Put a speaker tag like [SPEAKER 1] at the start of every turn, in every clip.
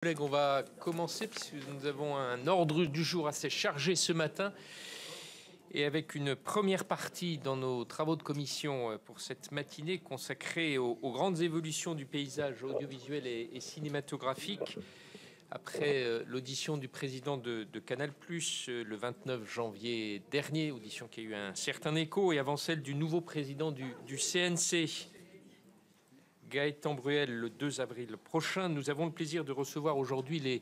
[SPEAKER 1] Collègues, on va commencer puisque nous avons un ordre du jour assez chargé ce matin et avec une première partie dans nos travaux de commission pour cette matinée consacrée aux grandes évolutions du paysage audiovisuel et cinématographique. Après l'audition du président de Canal+, le 29 janvier dernier, audition qui a eu un certain écho, et avant celle du nouveau président du CNC, Gaëtan Bruel, le 2 avril prochain, nous avons le plaisir de recevoir aujourd'hui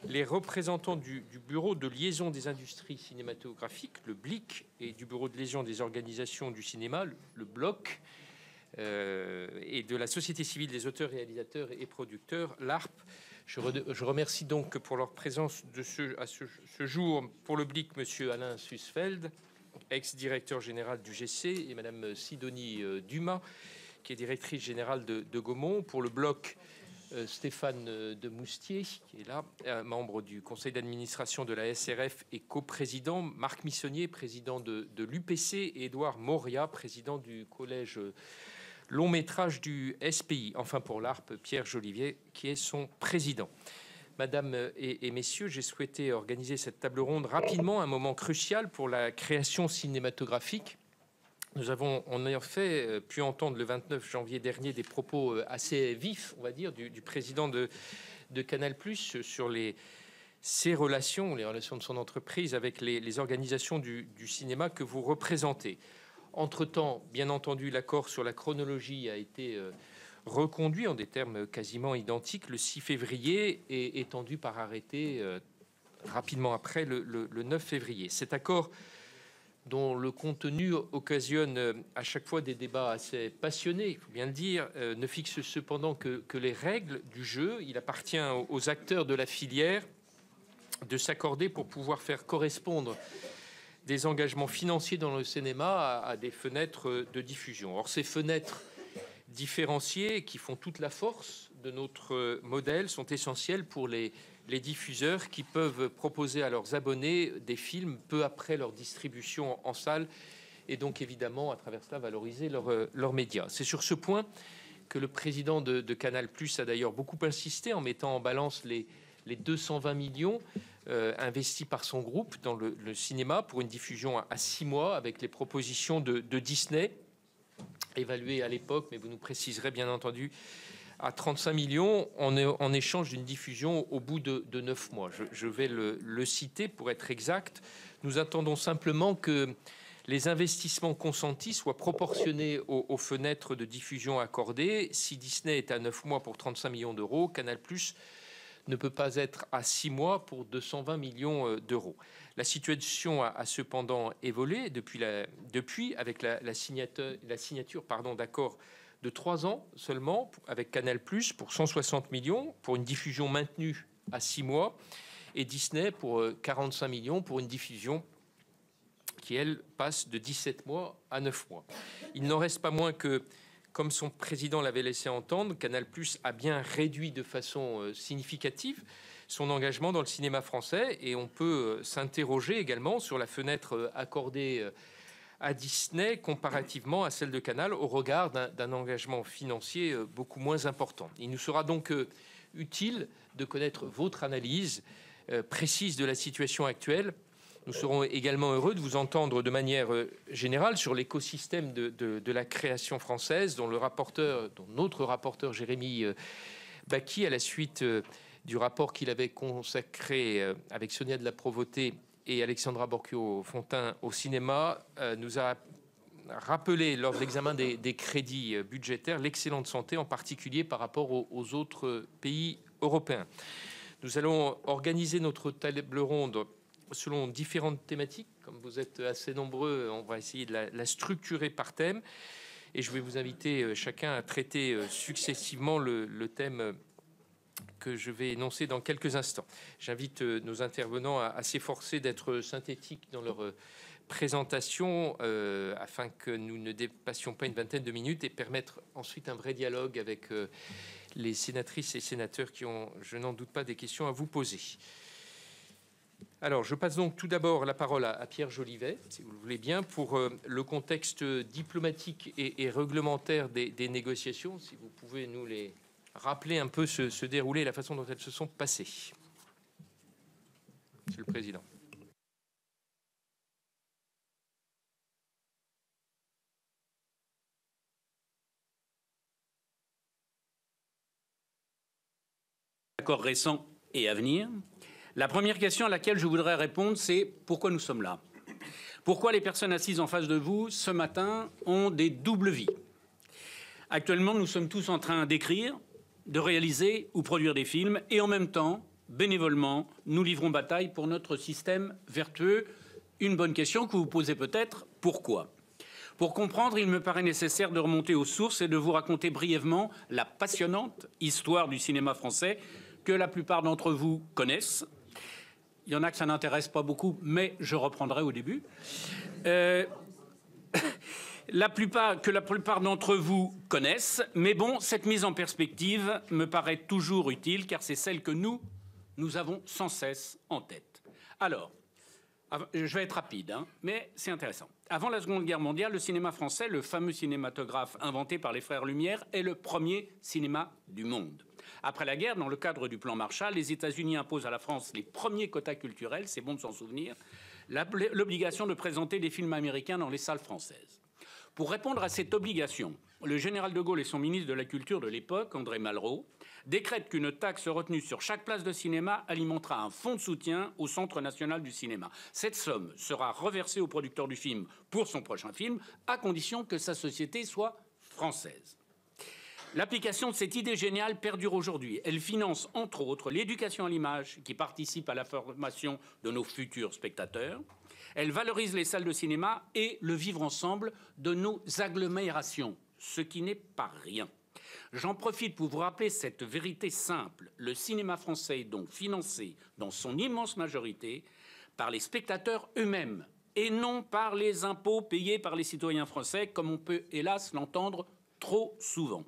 [SPEAKER 1] les représentants du Bureau de liaison des industries cinématographiques, le BLIC, et du Bureau de liaison des organisations du cinéma, le BLOC, et de la Société civile des auteurs, réalisateurs et producteurs, l'ARP. Je remercie donc pour leur présence à ce jour pour le BLIC, M. Alain Sussfeld, ex-directeur général du GC, et Mme Sidonie Dumas, qui est directrice générale de Gaumont. Pour le bloc, Stéphane de Moustier, qui est là, membre du conseil d'administration de la SRF et coprésident, Marc Missonnier, président de l'UPC, et Édouard Moria, président du collège long métrage du SPI. Enfin, pour l'ARP, Pierre Jolivier, qui est son président. Madame et messieurs, j'ai souhaité organiser cette table ronde rapidement, un moment crucial pour la création cinématographique. Nous avons en effet pu entendre le 29 janvier dernier des propos assez vifs, on va dire, du président de Canal+ sur ses relations, les relations de son entreprise avec les organisations du cinéma que vous représentez. Entre-temps, bien entendu, l'accord sur la chronologie a été reconduit en des termes quasiment identiques le 6 février et étendu par arrêté rapidement après le 9 février. Cet accord, dont le contenu occasionne à chaque fois des débats assez passionnés, il faut bien le dire, ne fixe cependant que les règles du jeu. Il appartient aux acteurs de la filière de s'accorder pour pouvoir faire correspondre des engagements financiers dans le cinéma à des fenêtres de diffusion. Or, ces fenêtres différenciées qui font toute la force de notre modèle sont essentielles pour les diffuseurs qui peuvent proposer à leurs abonnés des films peu après leur distribution en salle et donc évidemment à travers cela valoriser leurs médias. C'est sur ce point que le président de Canal+ a d'ailleurs beaucoup insisté en mettant en balance les 220 millions investis par son groupe dans le cinéma pour une diffusion à 6 mois avec les propositions de Disney évaluées à l'époque, mais vous nous préciserez bien entendu, à 35 millions en échange d'une diffusion au bout de 9 mois. Je vais le citer pour être exact. Nous attendons simplement que les investissements consentis soient proportionnés aux fenêtres de diffusion accordées. Si Disney est à 9 mois pour 35 millions d'euros, Canal+ ne peut pas être à 6 mois pour 220 millions d'euros. La situation a cependant évolué depuis avec la signature d'accords de 3 ans seulement avec Canal+, pour 160 millions, pour une diffusion maintenue à 6 mois, et Disney pour 45 millions pour une diffusion qui, elle, passe de 17 mois à 9 mois. Il n'en reste pas moins que, comme son président l'avait laissé entendre, Canal+ a bien réduit de façon significative son engagement dans le cinéma français, et on peut s'interroger également sur la fenêtre accordée à Disney comparativement à celle de Canal au regard d'un engagement financier beaucoup moins important. Il nous sera donc utile de connaître votre analyse précise de la situation actuelle. Nous serons également heureux de vous entendre de manière générale sur l'écosystème de la création française, dont notre rapporteur Jérémy Bacchi, à la suite du rapport qu'il avait consacré avec Sonia de la Provôté et Alexandra Borchio-Fontin au cinéma, nous a rappelé lors de l'examen des crédits budgétaires l'excellente santé, en particulier par rapport aux autres pays européens. Nous allons organiser notre table ronde selon différentes thématiques. Comme vous êtes assez nombreux, on va essayer de la structurer par thème. Et je vais vous inviter chacun à traiter successivement le thème que je vais énoncer dans quelques instants. J'invite nos intervenants à s'efforcer d'être synthétiques dans leur présentation afin que nous ne dépassions pas une vingtaine de minutes et permettre ensuite un vrai dialogue avec les sénatrices et sénateurs qui ont, je n'en doute pas, des questions à vous poser. Alors, je passe donc tout d'abord la parole à Pierre Jolivet, si vous le voulez bien, pour le contexte diplomatique et réglementaire des négociations. Si vous pouvez nous les rappeler un peu ce déroulé et la façon dont elles se sont passées. Monsieur le Président.
[SPEAKER 2] Accords récents et à venir. La première question à laquelle je voudrais répondre, c'est pourquoi nous sommes là? Pourquoi les personnes assises en face de vous ce matin ont des doubles vies? Actuellement, nous sommes tous en train d'écrire, de réaliser ou produire des films et en même temps, bénévolement, nous livrons bataille pour notre système vertueux. Une bonne question que vous vous posez peut-être, pourquoi? Pour comprendre, il me paraît nécessaire de remonter aux sources et de vous raconter brièvement la passionnante histoire du cinéma français que la plupart d'entre vous connaissent. Il y en a que ça n'intéresse pas beaucoup, mais je reprendrai au début. La plupart d'entre vous connaissent, mais bon, cette mise en perspective me paraît toujours utile, car c'est celle que nous avons sans cesse en tête. Alors, je vais être rapide, hein, mais c'est intéressant. Avant la Seconde Guerre mondiale, le cinéma français, le fameux cinématographe inventé par les frères Lumière, est le premier cinéma du monde. Après la guerre, dans le cadre du plan Marshall, les États-Unis imposent à la France les premiers quotas culturels, c'est bon de s'en souvenir, l'obligation de présenter des films américains dans les salles françaises. Pour répondre à cette obligation, le général de Gaulle et son ministre de la Culture de l'époque, André Malraux, décrètent qu'une taxe retenue sur chaque place de cinéma alimentera un fonds de soutien au Centre national du cinéma. Cette somme sera reversée au producteur du film pour son prochain film, à condition que sa société soit française. L'application de cette idée géniale perdure aujourd'hui. Elle finance, entre autres, l'éducation à l'image qui participe à la formation de nos futurs spectateurs. Elle valorise les salles de cinéma et le vivre ensemble de nos agglomérations, ce qui n'est pas rien. J'en profite pour vous rappeler cette vérité simple. Le cinéma français est donc financé, dans son immense majorité, par les spectateurs eux-mêmes et non par les impôts payés par les citoyens français, comme on peut hélas l'entendre trop souvent.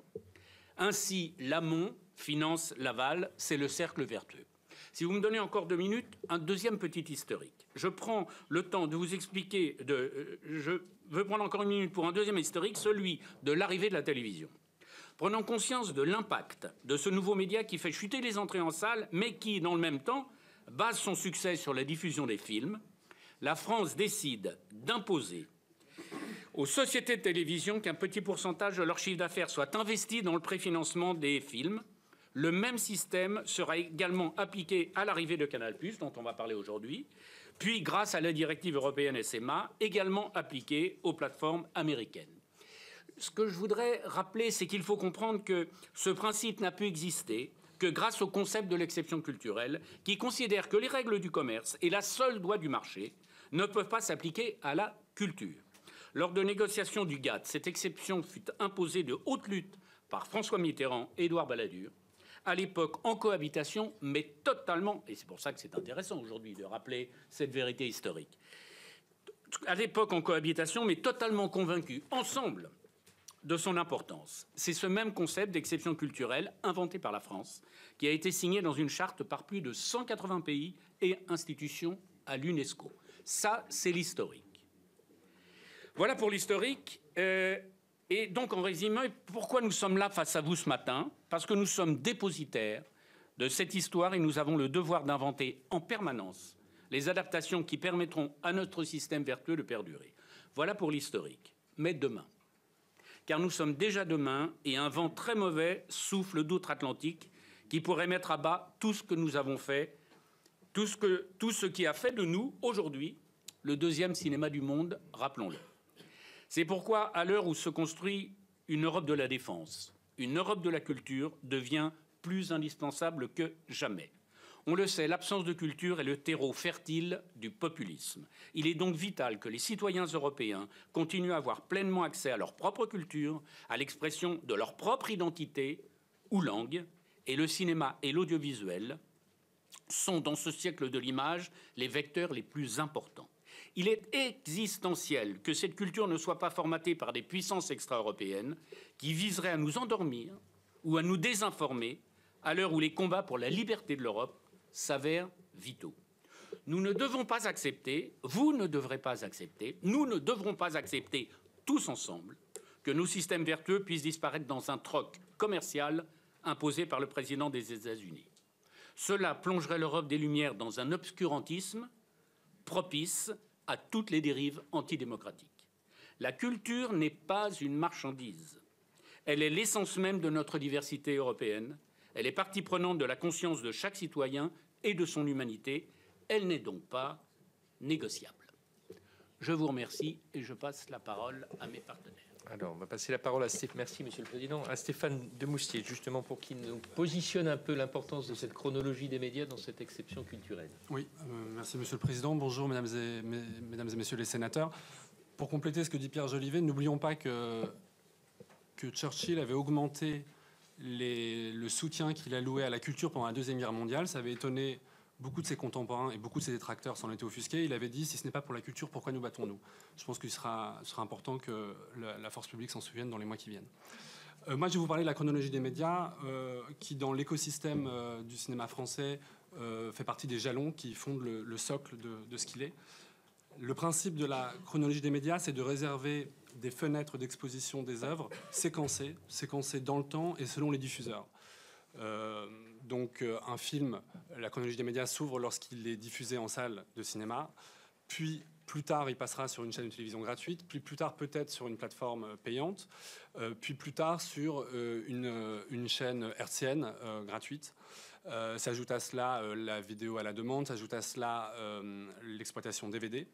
[SPEAKER 2] Ainsi, l'amont finance l'aval, c'est le cercle vertueux. Si vous me donnez encore 2 minutes, un deuxième petit historique. Je prends le temps de vous expliquer, je veux prendre encore 1 minute pour un deuxième historique, celui de l'arrivée de la télévision. Prenons conscience de l'impact de ce nouveau média qui fait chuter les entrées en salle, mais qui, dans le même temps, base son succès sur la diffusion des films. La France décide d'imposer aux sociétés de télévision qu'un petit pourcentage de leur chiffre d'affaires soit investi dans le préfinancement des films. Le même système sera également appliqué à l'arrivée de Canal+, dont on va parler aujourd'hui, puis grâce à la directive européenne SMA, également appliquée aux plateformes américaines. Ce que je voudrais rappeler, c'est qu'il faut comprendre que ce principe n'a pu exister que grâce au concept de l'exception culturelle, qui considère que les règles du commerce et la seule loi du marché ne peuvent pas s'appliquer à la culture. Lors de négociations du GATT, cette exception fut imposée de haute lutte par François Mitterrand et Édouard Balladur, à l'époque en cohabitation, mais totalement, et c'est pour ça que c'est intéressant aujourd'hui de rappeler cette vérité historique, à l'époque en cohabitation, mais totalement convaincus ensemble de son importance. C'est ce même concept d'exception culturelle inventé par la France qui a été signé dans une charte par plus de 180 pays et institutions à l'UNESCO. Ça, c'est l'historique. Voilà pour l'historique. Et donc, en résumé, pourquoi nous sommes là face à vous ce matin? Parce que nous sommes dépositaires de cette histoire et nous avons le devoir d'inventer en permanence les adaptations qui permettront à notre système vertueux de perdurer. Voilà pour l'historique. Mais demain, car nous sommes déjà demain et un vent très mauvais souffle d'outre-Atlantique qui pourrait mettre à bas tout ce que nous avons fait, tout ce qui a fait de nous, aujourd'hui, le deuxième cinéma du monde, rappelons-le. C'est pourquoi, à l'heure où se construit une Europe de la défense, une Europe de la culture devient plus indispensable que jamais. On le sait, l'absence de culture est le terreau fertile du populisme. Il est donc vital que les citoyens européens continuent à avoir pleinement accès à leur propre culture, à l'expression de leur propre identité ou langue, et le cinéma et l'audiovisuel sont, dans ce siècle de l'image, les vecteurs les plus importants. Il est existentiel que cette culture ne soit pas formatée par des puissances extra-européennes qui viseraient à nous endormir ou à nous désinformer à l'heure où les combats pour la liberté de l'Europe s'avèrent vitaux. Nous ne devons pas accepter, vous ne devrez pas accepter, nous ne devrons pas accepter tous ensemble que nos systèmes vertueux puissent disparaître dans un troc commercial imposée par le président des États-Unis. Cela plongerait l'Europe des Lumières dans un obscurantisme propice à toutes les dérives antidémocratiques. La culture n'est pas une marchandise. Elle est l'essence même de notre diversité européenne. Elle est partie prenante de la conscience de chaque citoyen et de son humanité. Elle n'est donc pas négociable. Je vous remercie et je passe la parole à mes partenaires.
[SPEAKER 1] Alors, on va passer la parole à Stéphane. Merci, Monsieur le Président. À Stéphane Demoustier, justement, pour qu'il nous positionne un peu l'importance de cette chronologie des médias dans cette exception culturelle.
[SPEAKER 3] Oui, merci, Monsieur le Président. Bonjour, mesdames et messieurs les sénateurs. Pour compléter ce que dit Pierre Jolivet, n'oublions pas que Churchill avait augmenté le soutien qu'il allouait à la culture pendant la Deuxième Guerre mondiale. Ça avait étonné beaucoup de ses contemporains et beaucoup de ses détracteurs s'en étaient offusqués. Il avait dit, si ce n'est pas pour la culture, pourquoi nous battons-nous? Je pense qu'il sera important que la force publique s'en souvienne dans les mois qui viennent. Moi, je vais vous parler de la chronologie des médias, qui, dans l'écosystème du cinéma français, fait partie des jalons qui fondent le socle de ce qu'il est. Le principe de la chronologie des médias, c'est de réserver des fenêtres d'exposition des œuvres séquencées dans le temps et selon les diffuseurs. Donc un film, la chronologie des médias s'ouvre lorsqu'il est diffusé en salle de cinéma, puis plus tard il passera sur une chaîne de télévision gratuite, puis plus tard peut-être sur une plateforme payante, puis plus tard sur une chaîne hertzienne gratuite. S'ajoute à cela la vidéo à la demande, s'ajoute à cela l'exploitation DVD.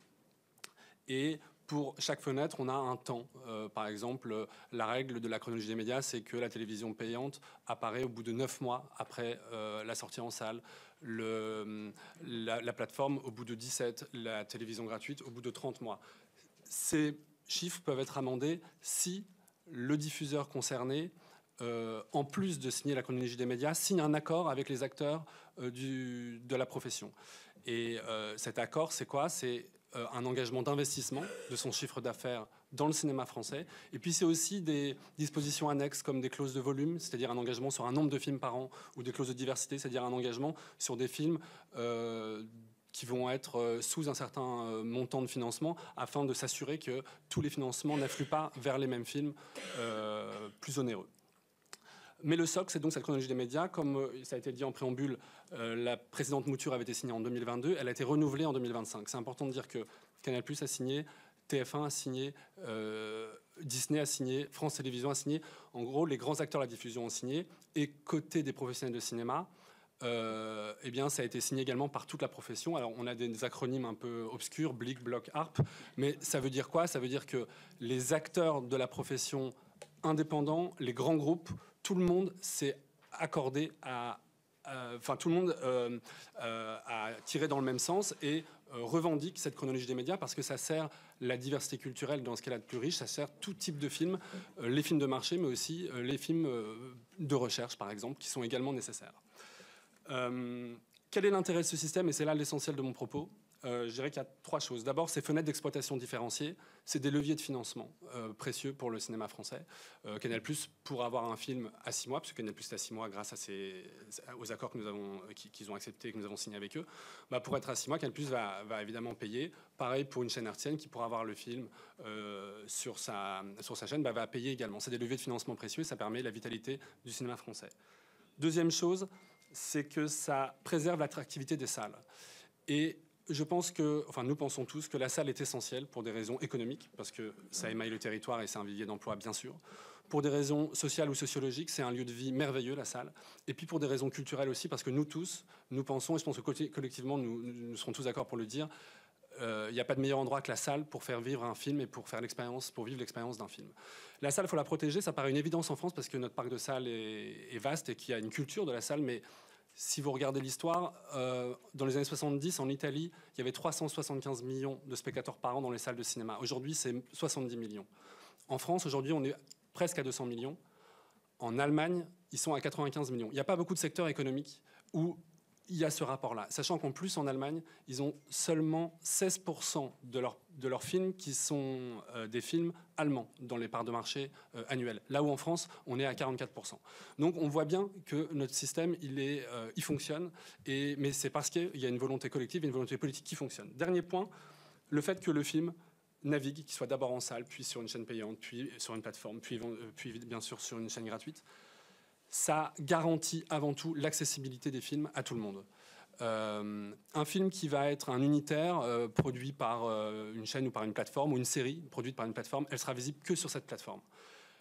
[SPEAKER 3] Et pour chaque fenêtre, on a un temps. Par exemple, la règle de la chronologie des médias, c'est que la télévision payante apparaît au bout de 9 mois après la sortie en salle, la plateforme au bout de 17, la télévision gratuite au bout de 30 mois. Ces chiffres peuvent être amendés si le diffuseur concerné, en plus de signer la chronologie des médias, signe un accord avec les acteurs de la profession. Et cet accord, c'est quoi? C'est un engagement d'investissement de son chiffre d'affaires dans le cinéma français. Et puis c'est aussi des dispositions annexes comme des clauses de volume, c'est-à-dire un engagement sur un nombre de films par an, ou des clauses de diversité, c'est-à-dire un engagement sur des films qui vont être sous un certain montant de financement afin de s'assurer que tous les financements n'affluent pas vers les mêmes films plus onéreux. Mais le socle, c'est donc cette chronologie des médias. Comme ça a été dit en préambule, la précédente mouture avait été signée en 2022. Elle a été renouvelée en 2025. C'est important de dire que Canal+ a signé, TF1 a signé, Disney a signé, France Télévisions a signé. En gros, les grands acteurs de la diffusion ont signé. Et côté des professionnels de cinéma, eh bien, ça a été signé également par toute la profession. Alors, on a des acronymes un peu obscurs, BLIC, Bloc, ARP. Mais ça veut dire quoi? Ça veut dire que les acteurs de la profession indépendants, les grands groupes, tout le monde s'est accordé tout le monde a tiré dans le même sens et revendique cette chronologie des médias parce que ça sert la diversité culturelle dans ce qu'elle a de plus riche, ça sert tout type de films, les films de marché, mais aussi les films de recherche, par exemple, qui sont également nécessaires. Quel est l'intérêt de ce système? Et c'est là l'essentiel de mon propos. Je dirais qu'il y a 3 choses. D'abord, ces fenêtres d'exploitation différenciées, c'est des leviers de financement précieux pour le cinéma français. Canal+ pour avoir un film à 6 mois, parce que Canal+ est à 6 mois grâce aux accords que nous avons, qu'ils ont acceptés et que nous avons signés avec eux. Pour être à 6 mois, Canal+ va évidemment payer. Pareil pour une chaîne hertzienne qui pourra avoir le film sur sa chaîne, va payer également. C'est des leviers de financement précieux et ça permet la vitalité du cinéma français. Deuxième chose, c'est que ça préserve l'attractivité des salles. Et je pense que, enfin, nous pensons tous que la salle est essentielle pour des raisons économiques, parce que ça émaille le territoire et c'est un vivier d'emploi, bien sûr. Pour des raisons sociales ou sociologiques, c'est un lieu de vie merveilleux, la salle. Et puis pour des raisons culturelles aussi, parce que nous tous, nous pensons, et je pense que collectivement, nous serons tous d'accord pour le dire, il n'y a pas de meilleur endroit que la salle pour faire vivre un film et pour faire pour vivre l'expérience d'un film. La salle, il faut la protéger, ça paraît une évidence en France, parce que notre parc de salles est vaste et qu'il y a une culture de la salle, mais si vous regardez l'histoire, dans les années 70, en Italie, il y avait 375 millions de spectateurs par an dans les salles de cinéma. Aujourd'hui, c'est 70 millions. En France, aujourd'hui, on est presque à 200 millions. En Allemagne, ils sont à 95 millions. Il n'y a pas beaucoup de secteurs économiques où il y a ce rapport-là. Sachant qu'en plus, en Allemagne, ils ont seulement 16% de leurs films qui sont des films allemands dans les parts de marché annuelles. Là où en France, on est à 44%. Donc on voit bien que notre système, il fonctionne, mais c'est parce qu'il y a une volonté collective et une volonté politique qui fonctionne. Dernier point, le fait que le film navigue, qu'il soit d'abord en salle, puis sur une chaîne payante, puis sur une plateforme, puis bien sûr sur une chaîne gratuite. ça garantit avant tout l'accessibilité des films à tout le monde. Un film qui va être un unitaire produit par une chaîne ou par une plateforme, ou une série produite par une plateforme, elle sera visible que sur cette plateforme.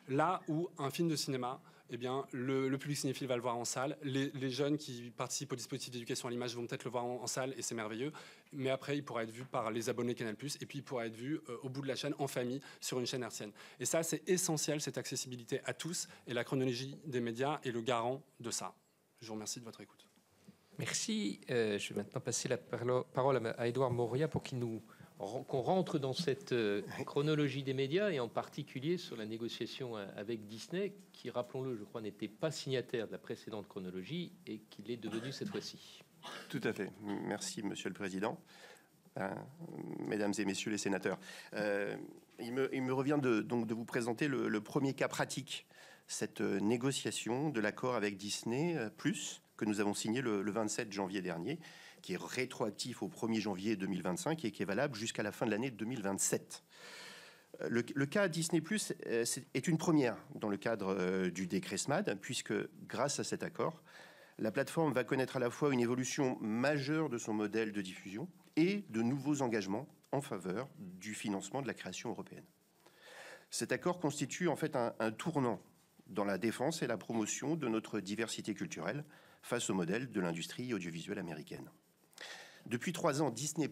[SPEAKER 3] Là où un film de cinéma, eh bien, le public cinéphile va le voir en salle. Les jeunes qui participent au dispositif d'éducation à l'image vont peut-être le voir en salle, et c'est merveilleux. Mais après, il pourra être vu par les abonnés Canal+, et puis il pourra être vu au bout de la chaîne, en famille, sur une chaîne hertzienne. Et ça, c'est essentiel, cette accessibilité à tous. Et la chronologie des médias est le garant de ça. Je vous remercie de votre écoute.
[SPEAKER 1] Merci. Je vais maintenant passer la parole à Édouard Moria pour qu'on rentre dans cette chronologie des médias, et en particulier sur la négociation avec Disney, qui, rappelons-le, je crois, n'était pas signataire de la précédente chronologie et qui l'est devenu cette fois-ci.
[SPEAKER 4] Tout à fait. Merci, Monsieur le Président. Mesdames et Messieurs les sénateurs, il me revient donc de vous présenter le premier cas pratique, cette négociation de l'accord avec Disney+, que nous avons signé le 27 janvier dernier, qui est rétroactif au 1er janvier 2025 et qui est valable jusqu'à la fin de l'année 2027. Le cas Disney+, est une première dans le cadre du décret SMAD, puisque grâce à cet accord, la plateforme va connaître à la fois une évolution majeure de son modèle de diffusion et de nouveaux engagements en faveur du financement de la création européenne. Cet accord constitue en fait un tournant dans la défense et la promotion de notre diversité culturelle face au modèle de l'industrie audiovisuelle américaine. Depuis 3 ans, Disney+,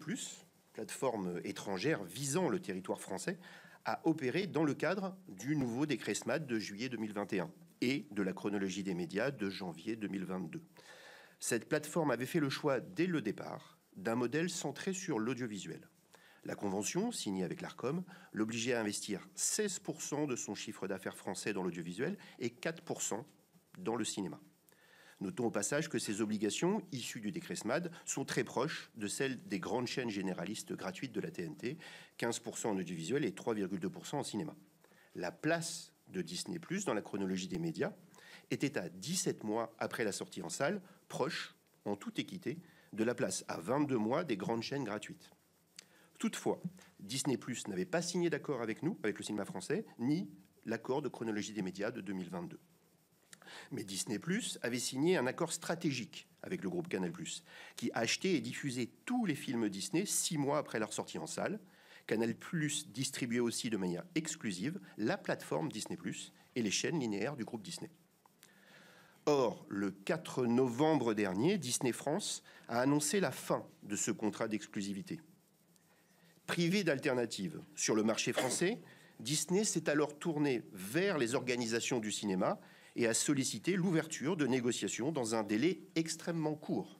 [SPEAKER 4] plateforme étrangère visant le territoire français, a opéré dans le cadre du nouveau décret SMAD de juillet 2021 et de la chronologie des médias de janvier 2022. Cette plateforme avait fait le choix dès le départ d'un modèle centré sur l'audiovisuel. La convention, signée avec l'Arcom, l'obligeait à investir 16% de son chiffre d'affaires français dans l'audiovisuel et 4% dans le cinéma. Notons au passage que ces obligations, issues du décret SMAD, sont très proches de celles des grandes chaînes généralistes gratuites de la TNT, 15% en audiovisuel et 3,2% en cinéma. La place de Disney+ dans la chronologie des médias était à 17 mois après la sortie en salle, proche, en toute équité, de la place à 22 mois des grandes chaînes gratuites. Toutefois, Disney+ n'avait pas signé d'accord avec nous, avec le cinéma français, ni l'accord de chronologie des médias de 2022. Mais Disney+ avait signé un accord stratégique avec le groupe Canal+, qui achetait et diffusait tous les films Disney 6 mois après leur sortie en salle. Canal+ distribuait aussi de manière exclusive la plateforme Disney+ et les chaînes linéaires du groupe Disney. Or, le 4 novembre dernier, Disney France a annoncé la fin de ce contrat d'exclusivité. Privé d'alternative sur le marché français, Disney s'est alors tourné vers les organisations du cinéma et a sollicité l'ouverture de négociations dans un délai extrêmement court.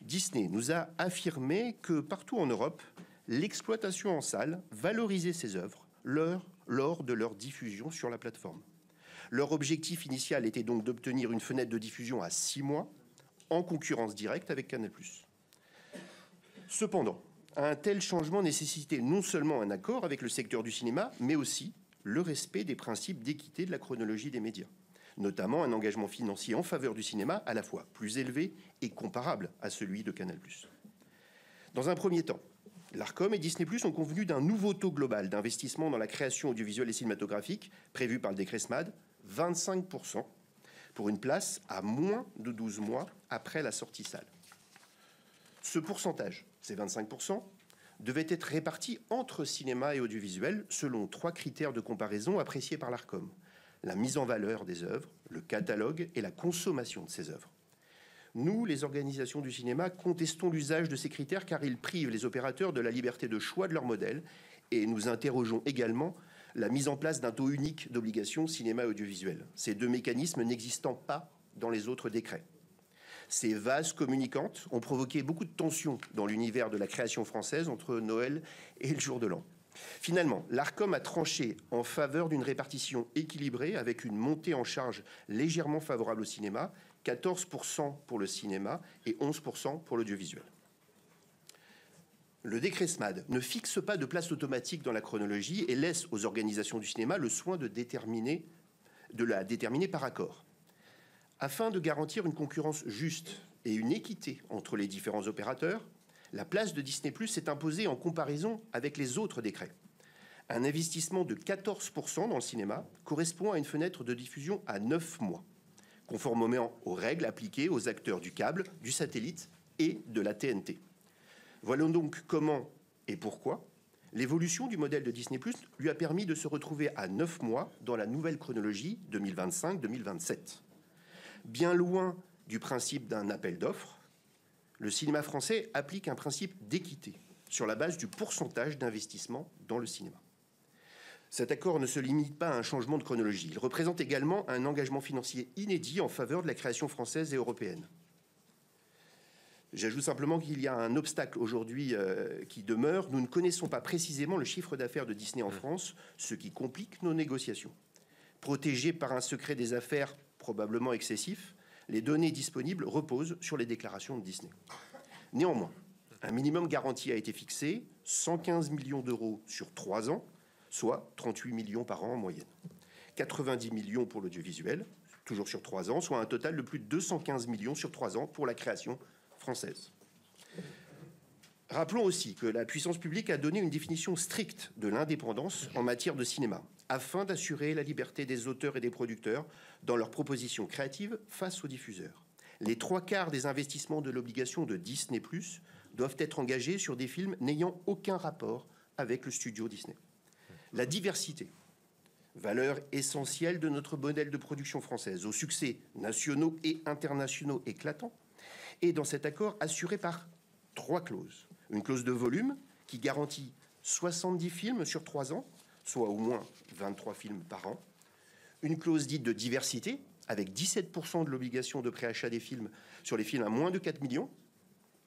[SPEAKER 4] Disney nous a affirmé que partout en Europe, l'exploitation en salle valorisait ses œuvres lors de leur diffusion sur la plateforme. Leur objectif initial était donc d'obtenir une fenêtre de diffusion à 6 mois, en concurrence directe avec Canal+. Cependant, un tel changement nécessitait non seulement un accord avec le secteur du cinéma, mais aussi le respect des principes d'équité de la chronologie des médias, notamment un engagement financier en faveur du cinéma à la fois plus élevé et comparable à celui de Canal+. Dans un premier temps, l'Arcom et Disney+ ont convenu d'un nouveau taux global d'investissement dans la création audiovisuelle et cinématographique prévu par le décret SMAD, 25%, pour une place à moins de 12 mois après la sortie salle. Ce pourcentage, ces 25%, devait être réparti entre cinéma et audiovisuel selon 3 critères de comparaison appréciés par l'Arcom: la mise en valeur des œuvres, le catalogue et la consommation de ces œuvres. Nous, les organisations du cinéma, contestons l'usage de ces critères car ils privent les opérateurs de la liberté de choix de leur modèle, et nous interrogeons également la mise en place d'un taux unique d'obligation cinéma et audiovisuel, ces 2 mécanismes n'existant pas dans les autres décrets. Ces vases communicantes ont provoqué beaucoup de tensions dans l'univers de la création française entre Noël et le jour de l'an. Finalement, l'Arcom a tranché en faveur d'une répartition équilibrée avec une montée en charge légèrement favorable au cinéma, 14% pour le cinéma et 11% pour l'audiovisuel. Le décret SMAD ne fixe pas de place automatique dans la chronologie et laisse aux organisations du cinéma le soin de la déterminer par accord. Afin de garantir une concurrence juste et une équité entre les différents opérateurs, la place de Disney+ s'est imposée en comparaison avec les autres décrets. Un investissement de 14% dans le cinéma correspond à une fenêtre de diffusion à 9 mois. conformément aux règles appliquées aux acteurs du câble, du satellite et de la TNT. Voilà donc comment et pourquoi l'évolution du modèle de Disney+ lui a permis de se retrouver à 9 mois dans la nouvelle chronologie 2025-2027. Bien loin du principe d'un appel d'offres, le cinéma français applique un principe d'équité sur la base du pourcentage d'investissement dans le cinéma. Cet accord ne se limite pas à un changement de chronologie. Il représente également un engagement financier inédit en faveur de la création française et européenne. J'ajoute simplement qu'il y a un obstacle aujourd'hui qui demeure. Nous ne connaissons pas précisément le chiffre d'affaires de Disney en France, ce qui complique nos négociations. Protégés par un secret des affaires probablement excessif, les données disponibles reposent sur les déclarations de Disney. Néanmoins, un minimum garanti a été fixé, 115 millions d'euros sur 3 ans, soit 38 millions par an en moyenne. 90 millions pour l'audiovisuel, toujours sur 3 ans, soit un total de plus de 215 millions sur 3 ans pour la création française. Rappelons aussi que la puissance publique a donné une définition stricte de l'indépendance en matière de cinéma, afin d'assurer la liberté des auteurs et des producteurs dans leurs propositions créatives face aux diffuseurs. Les 3/4 des investissements de l'obligation de Disney+ doivent être engagés sur des films n'ayant aucun rapport avec le studio Disney. La diversité, valeur essentielle de notre modèle de production française, aux succès nationaux et internationaux éclatants, est dans cet accord assurée par 3 clauses. Une clause de volume qui garantit 70 films sur 3 ans, soit au moins 23 films par an. Une clause dite de diversité, avec 17% de l'obligation de préachat des films sur les films à moins de 4 millions.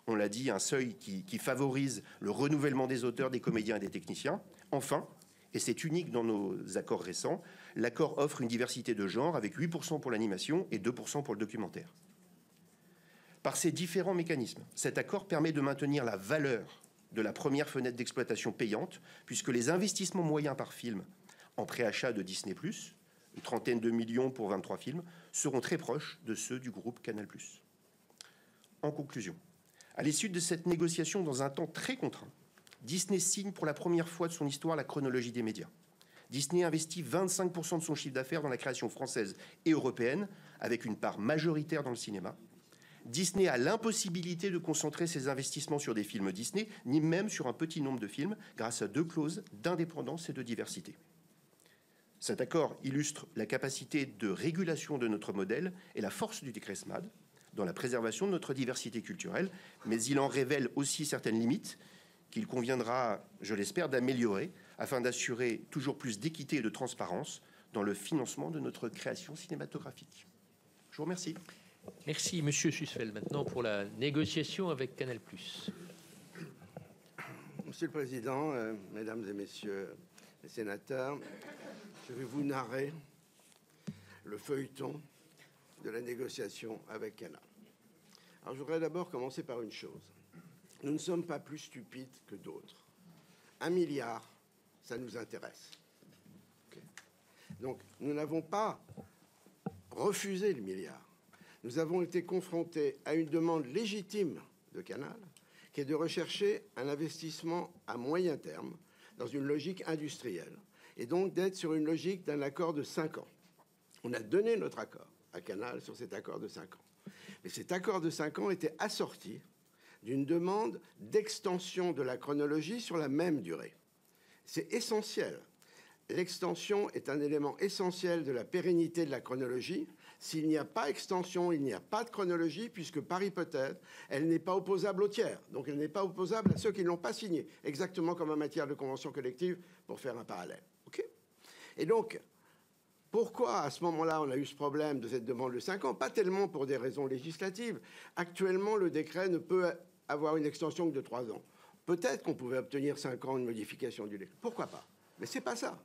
[SPEAKER 4] On l'a dit, un seuil qui favorise le renouvellement des auteurs, des comédiens et des techniciens. Enfin, et c'est unique dans nos accords récents, l'accord offre une diversité de genre avec 8% pour l'animation et 2% pour le documentaire. Par ces différents mécanismes, cet accord permet de maintenir la valeur de la première fenêtre d'exploitation payante, puisque les investissements moyens par film en préachat de Disney+, une trentaine de millions pour 23 films, seront très proches de ceux du groupe Canal+. En conclusion, à l'issue de cette négociation dans un temps très contraint, Disney signe pour la première fois de son histoire la chronologie des médias. Disney investit 25% de son chiffre d'affaires dans la création française et européenne, avec une part majoritaire dans le cinéma. Disney a l'impossibilité de concentrer ses investissements sur des films Disney, ni même sur un petit nombre de films, grâce à 2 clauses d'indépendance et de diversité. Cet accord illustre la capacité de régulation de notre modèle et la force du décret SMAD dans la préservation de notre diversité culturelle, mais il en révèle aussi certaines limites qu'il conviendra, je l'espère, d'améliorer afin d'assurer toujours plus d'équité et de transparence dans le financement de notre création cinématographique. Je vous remercie.
[SPEAKER 1] Merci, Monsieur Sussfeld. Maintenant, pour la négociation avec Canal+.
[SPEAKER 5] Monsieur le Président, Mesdames et Messieurs les sénateurs, je vais vous narrer le feuilleton de la négociation avec Canal. Alors, je voudrais d'abord commencer par une chose. Nous ne sommes pas plus stupides que d'autres. 1 milliard, ça nous intéresse. Okay. Donc, nous n'avons pas refusé le milliard. Nous avons été confrontés à une demande légitime de Canal, qui est de rechercher un investissement à moyen terme dans une logique industrielle, et donc d'être sur une logique d'un accord de 5 ans. On a donné notre accord à Canal sur cet accord de 5 ans. Mais cet accord de 5 ans était assorti d'une demande d'extension de la chronologie sur la même durée. C'est essentiel. L'extension est un élément essentiel de la pérennité de la chronologie. S'il n'y a pas extension, il n'y a pas de chronologie, puisque par hypothèse, elle n'est pas opposable aux tiers. Donc elle n'est pas opposable à ceux qui ne l'ont pas signé, exactement comme en matière de convention collective, pour faire un parallèle. Okay ? Et donc, pourquoi à ce moment-là on a eu ce problème de cette demande de 5 ans? Pas tellement pour des raisons législatives. Actuellement, le décret ne peut avoir une extension que de 3 ans. Peut-être qu'on pouvait obtenir 5 ans de modification du décret. Pourquoi pas? Mais c'est pas ça.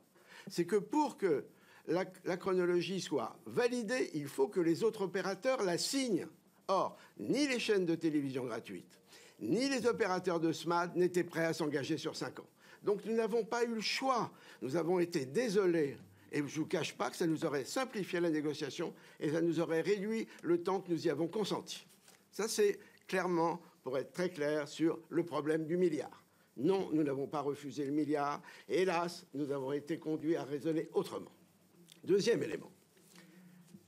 [SPEAKER 5] C'est que pour que la chronologie soit validée, il faut que les autres opérateurs la signent. Or, ni les chaînes de télévision gratuites, ni les opérateurs de SMAD n'étaient prêts à s'engager sur 5 ans. Donc nous n'avons pas eu le choix. Nous avons été désolés. Et je ne vous cache pas que ça nous aurait simplifié la négociation et ça nous aurait réduit le temps que nous y avons consenti. Ça, c'est clairement, pour être très clair, sur le problème du milliard. Non, nous n'avons pas refusé le milliard. Hélas, nous avons été conduits à raisonner autrement. Deuxième élément.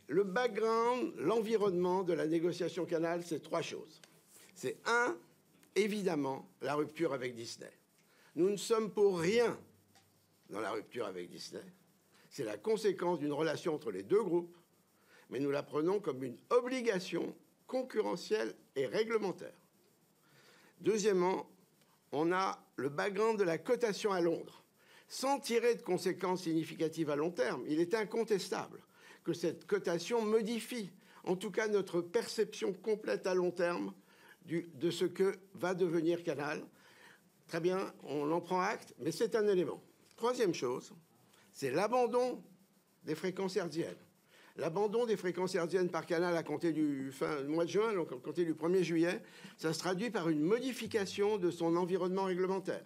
[SPEAKER 5] le background, l'environnement de la négociation Canal, c'est 3 choses. C'est 1, évidemment, la rupture avec Disney. Nous ne sommes pour rien dans la rupture avec Disney. C'est la conséquence d'une relation entre les 2 groupes, mais nous la prenons comme une obligation concurrentielle et réglementaire. Deuxièmement, on a le background de la cotation à Londres. Sans tirer de conséquences significatives à long terme, il est incontestable que cette cotation modifie, en tout cas notre perception complète à long terme de ce que va devenir Canal. Très bien, on en prend acte, mais c'est un élément. Troisième chose, c'est l'abandon des fréquences hertziennes. L'abandon des fréquences hertziennes par Canal à compter du mois de juin, donc à compter du 1er juillet, ça se traduit par une modification de son environnement réglementaire.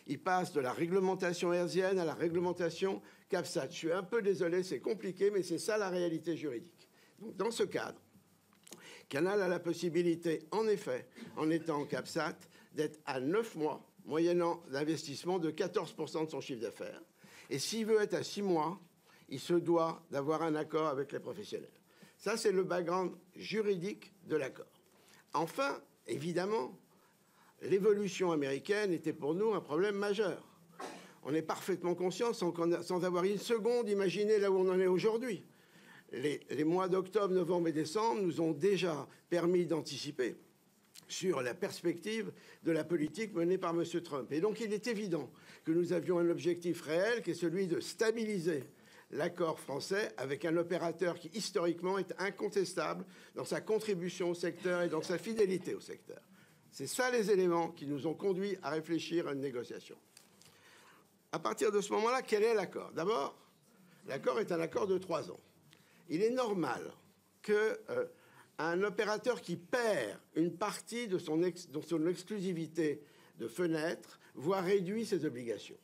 [SPEAKER 5] Il passe de la réglementation hertzienne à la réglementation CAPSAT. Je suis un peu désolé, c'est compliqué, mais c'est ça la réalité juridique. Donc, dans ce cadre, Canal a la possibilité, en effet, en étant en CAPSAT, d'être à 9 mois, moyennant l'investissement de 14% de son chiffre d'affaires. Et s'il veut être à 6 mois, il se doit d'avoir un accord avec les professionnels. Ça, c'est le background juridique de l'accord. Enfin, évidemment, l'évolution américaine était pour nous un problème majeur. On est parfaitement conscient, sans avoir une seconde, imaginé là où on en est aujourd'hui. Les mois d'octobre, novembre et décembre nous ont déjà permis d'anticiper sur la perspective de la politique menée par M. Trump. Et donc, il est évident que nous avions un objectif réel qui est celui de stabiliser l'accord français avec un opérateur qui, historiquement, est incontestable dans sa contribution au secteur et dans sa fidélité au secteur. C'est ça les éléments qui nous ont conduits à réfléchir à une négociation. À partir de ce moment-là, quel est l'accord? D'abord, l'accord est un accord de 3 ans. Il est normal qu'un opérateur qui perd une partie de son exclusivité de fenêtre voit réduit ses obligations.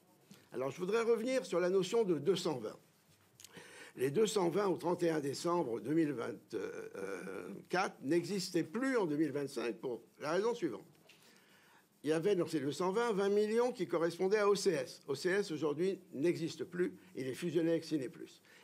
[SPEAKER 5] Alors, je voudrais revenir sur la notion de 220. Les 220 au 31 décembre 2024 n'existaient plus en 2025 pour la raison suivante. Il y avait dans ces 220, 20 millions qui correspondaient à OCS. OCS, aujourd'hui, n'existe plus. Il est fusionné avec Ciné+.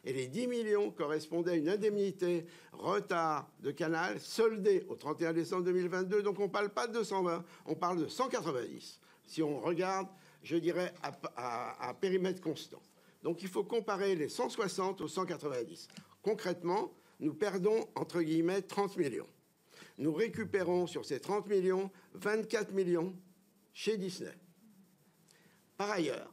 [SPEAKER 5] Et les 10 millions correspondaient à une indemnité retard de Canal soldée au 31 décembre 2022. Donc, on ne parle pas de 220, on parle de 190. Si on regarde, je dirais, à périmètre constant. Donc, il faut comparer les 160 aux 190. Concrètement, nous perdons, entre guillemets, 30 millions. Nous récupérons sur ces 30 millions, 24 millions chez Disney. Par ailleurs,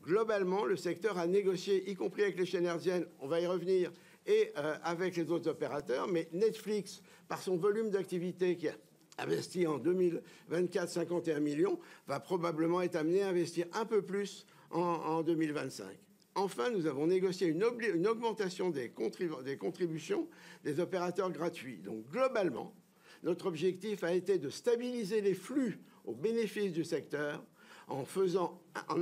[SPEAKER 5] globalement, le secteur a négocié, y compris avec les chaînes hertziennes, on va y revenir, et avec les autres opérateurs, mais Netflix, par son volume d'activité qui a investi en 2024 51 millions, va probablement être amené à investir un peu plus en 2025. Enfin, nous avons négocié une augmentation des contributions des opérateurs gratuits. Donc, globalement, notre objectif a été de stabiliser les flux au bénéfice du secteur en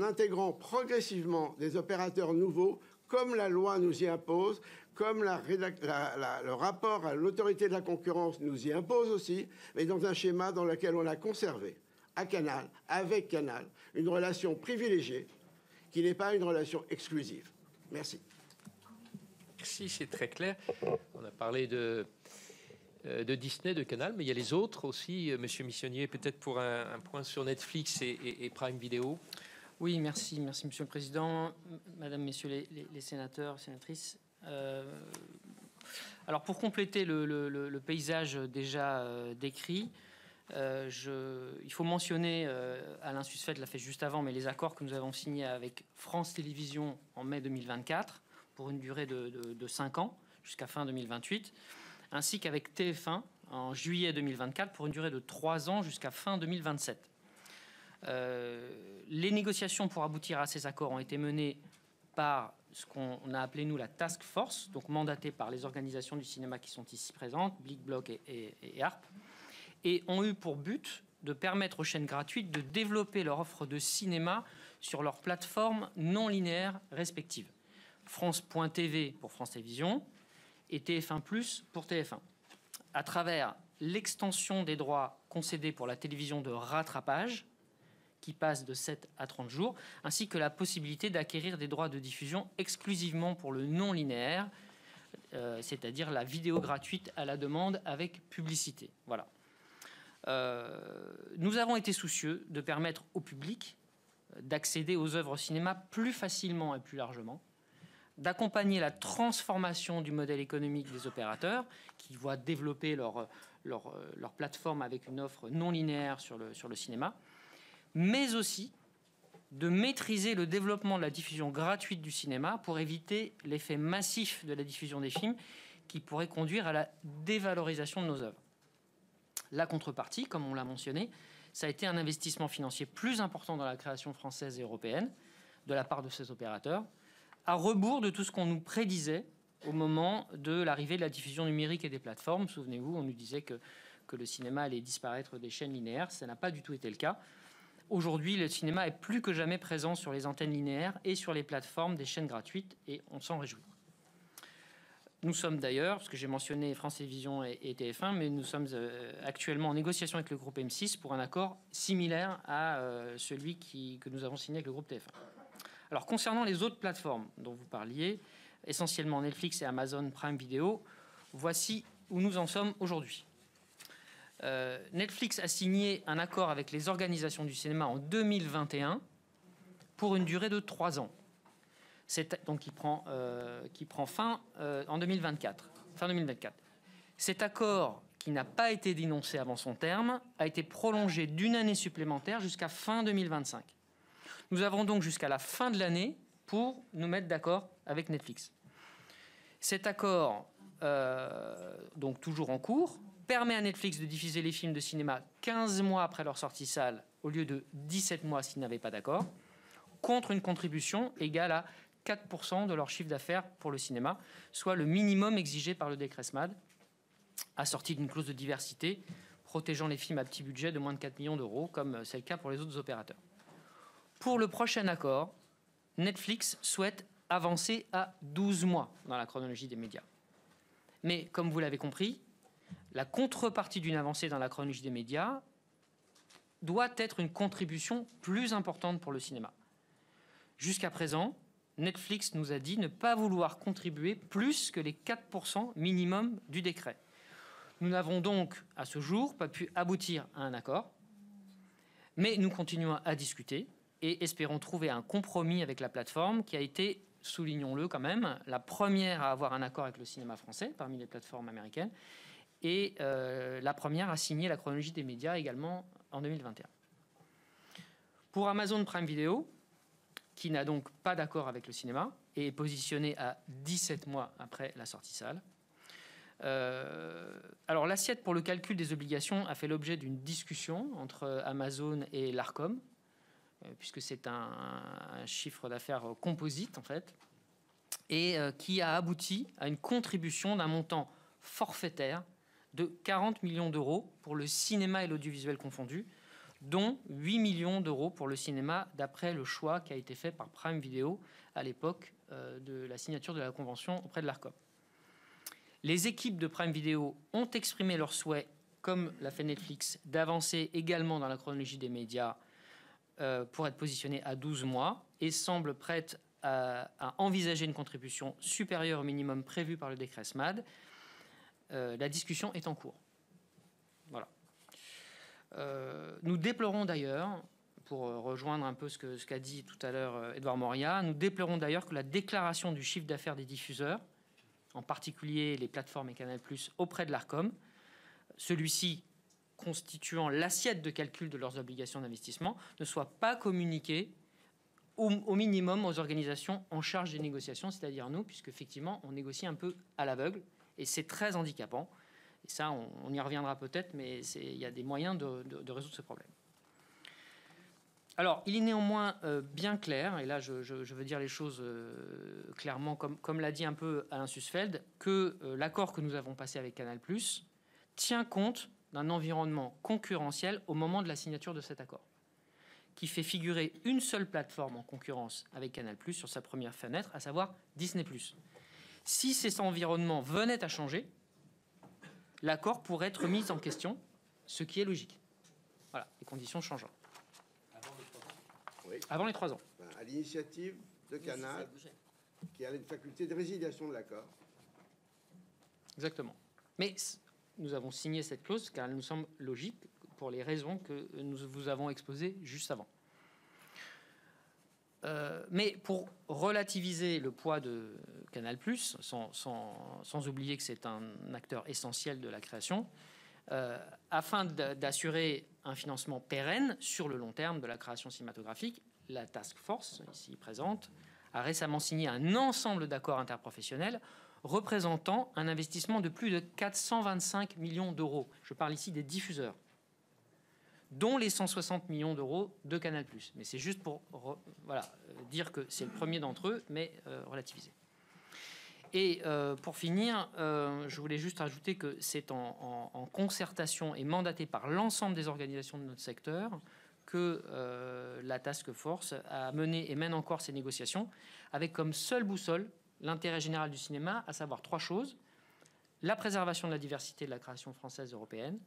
[SPEAKER 5] intégrant progressivement des opérateurs nouveaux, comme la loi nous y impose, comme le rapport à l'autorité de la concurrence nous y impose aussi, mais dans un schéma dans lequel on a conservé à Canal, avec Canal, une relation privilégiée qui n'est pas une relation exclusive. Merci.
[SPEAKER 1] Merci, c'est très clair. On a parlé de Disney, de Canal, mais il y a les autres aussi. Monsieur Missionnier, peut-être pour un point sur Netflix et Prime Video.
[SPEAKER 6] Oui, merci, Monsieur le Président, Madame, Messieurs les sénateurs, sénatrices. Alors, pour compléter le paysage déjà décrit, il faut mentionner, Alain Susfet l'a fait juste avant, mais les accords que nous avons signés avec France Télévisions en mai 2024 pour une durée de 5 ans jusqu'à fin 2028, ainsi qu'avec TF1 en juillet 2024 pour une durée de 3 ans jusqu'à fin 2027. Les négociations pour aboutir à ces accords ont été menées par ce qu'on a appelé, nous, la task force, donc mandatée par les organisations du cinéma qui sont ici présentes, Blic, Bloc et ARP, et ont eu pour but de permettre aux chaînes gratuites de développer leur offre de cinéma sur leurs plateformes non linéaires respectives. France.tv pour France Télévisions et TF1+ pour TF1. À travers l'extension des droits concédés pour la télévision de rattrapage, qui passe de 7 à 30 jours, ainsi que la possibilité d'acquérir des droits de diffusion exclusivement pour le non linéaire, c'est-à-dire la vidéo gratuite à la demande avec publicité. Voilà. Nous avons été soucieux de permettre au public d'accéder aux œuvres cinéma plus facilement et plus largement, d'accompagner la transformation du modèle économique des opérateurs qui voient développer leur plateforme avec une offre non linéaire sur le cinéma, mais aussi de maîtriser le développement de la diffusion gratuite du cinéma pour éviter l'effet massif de la diffusion des films qui pourrait conduire à la dévalorisation de nos œuvres. La contrepartie, comme on l'a mentionné, ça a été un investissement financier plus important dans la création française et européenne de la part de ces opérateurs, à rebours de tout ce qu'on nous prédisait au moment de l'arrivée de la diffusion numérique et des plateformes. Souvenez-vous, on nous disait que le cinéma allait disparaître des chaînes linéaires. Ça n'a pas du tout été le cas. Aujourd'hui, le cinéma est plus que jamais présent sur les antennes linéaires et sur les plateformes des chaînes gratuites, et on s'en réjouit. Nous sommes d'ailleurs, parce que j'ai mentionné France Télévisions et TF1, mais nous sommes actuellement en négociation avec le groupe M6 pour un accord similaire à celui que nous avons signé avec le groupe TF1. Alors, concernant les autres plateformes dont vous parliez, essentiellement Netflix et Amazon Prime Video, voici où nous en sommes aujourd'hui. Netflix a signé un accord avec les organisations du cinéma en 2021 pour une durée de 3 ans. Donc qui prend fin en 2024, fin 2024. Cet accord, qui n'a pas été dénoncé avant son terme, a été prolongé d'1 année supplémentaire jusqu'à fin 2025. Nous avons donc jusqu'à la fin de l'année pour nous mettre d'accord avec Netflix. Cet accord, donc toujours en cours, permet à Netflix de diffuser les films de cinéma 15 mois après leur sortie salle au lieu de 17 mois s'ils n'avaient pas d'accord, contre une contribution égale à 4% de leur chiffre d'affaires pour le cinéma, soit le minimum exigé par le décret SMAD, assorti d'une clause de diversité protégeant les films à petit budget de moins de 4 millions d'euros, comme c'est le cas pour les autres opérateurs. Pour le prochain accord, Netflix souhaite avancer à 12 mois dans la chronologie des médias. Mais comme vous l'avez compris, la contrepartie d'une avancée dans la chronologie des médias doit être une contribution plus importante pour le cinéma. Jusqu'à présent, Netflix nous a dit ne pas vouloir contribuer plus que les 4% minimum du décret. Nous n'avons donc, à ce jour, pas pu aboutir à un accord, mais nous continuons à discuter et espérons trouver un compromis avec la plateforme qui a été, soulignons-le quand même, la première à avoir un accord avec le cinéma français parmi les plateformes américaines et la première à signer la chronologie des médias également en 2021. Pour Amazon Prime Video, qui n'a donc pas d'accord avec le cinéma et est positionné à 17 mois après la sortie salle. Alors l'assiette pour le calcul des obligations a fait l'objet d'une discussion entre Amazon et l'Arcom, puisque c'est un chiffre d'affaires composite en fait, et qui a abouti à une contribution d'un montant forfaitaire de 40 millions d'euros pour le cinéma et l'audiovisuel confondus, dont 8 millions d'euros pour le cinéma, d'après le choix qui a été fait par Prime Video à l'époque de la signature de la convention auprès de l'Arcom. Les équipes de Prime Video ont exprimé leur souhait, comme l'a fait Netflix, d'avancer également dans la chronologie des médias pour être positionnées à 12 mois et semblent prêtes à envisager une contribution supérieure au minimum prévu par le décret SMAD. La discussion est en cours. Voilà. Nous déplorons d'ailleurs, pour rejoindre un peu ce qu'a dit tout à l'heure Edouard Moria, nous déplorons d'ailleurs que la déclaration du chiffre d'affaires des diffuseurs, en particulier les plateformes et Canal+, auprès de l'Arcom, celui-ci constituant l'assiette de calcul de leurs obligations d'investissement, ne soit pas communiqué au minimum aux organisations en charge des négociations, c'est-à-dire nous, puisqu'effectivement, on négocie un peu à l'aveugle, et c'est très handicapant. Et ça, on y reviendra peut-être, mais il y a des moyens de résoudre ce problème. Alors, il est néanmoins bien clair, et là je veux dire les choses clairement, comme l'a dit un peu Alain Sussfeld, que l'accord que nous avons passé avec Canal+ tient compte d'un environnement concurrentiel au moment de la signature de cet accord, qui fait figurer une seule plateforme en concurrence avec Canal+ sur sa première fenêtre, à savoir Disney+. Si cet environnement venait à changer, l'accord pourrait être mis en question, ce qui est logique. Voilà, les conditions changeant. Avant les 3 ans.
[SPEAKER 5] À l'initiative de Canal, qui a une faculté de résiliation de l'accord,
[SPEAKER 6] Exactement. Mais nous avons signé cette clause car elle nous semble logique pour les raisons que nous vous avons exposées juste avant. Mais pour relativiser le poids de Canal+, sans oublier que c'est un acteur essentiel de la création, afin d'assurer un financement pérenne sur le long terme de la création cinématographique, la Task Force, ici présente, a récemment signé un ensemble d'accords interprofessionnels représentant un investissement de plus de 425 millions d'euros. Je parle ici des diffuseurs, dont les 160 millions d'euros de Canal+. Mais c'est juste pour dire que c'est le premier d'entre eux, mais relativiser. Et pour finir, je voulais juste ajouter que c'est en concertation et mandaté par l'ensemble des organisations de notre secteur que la Task Force a mené et mène encore ces négociations, avec comme seule boussole l'intérêt général du cinéma, à savoir 3 choses: la préservation de la diversité de la création française et européenne,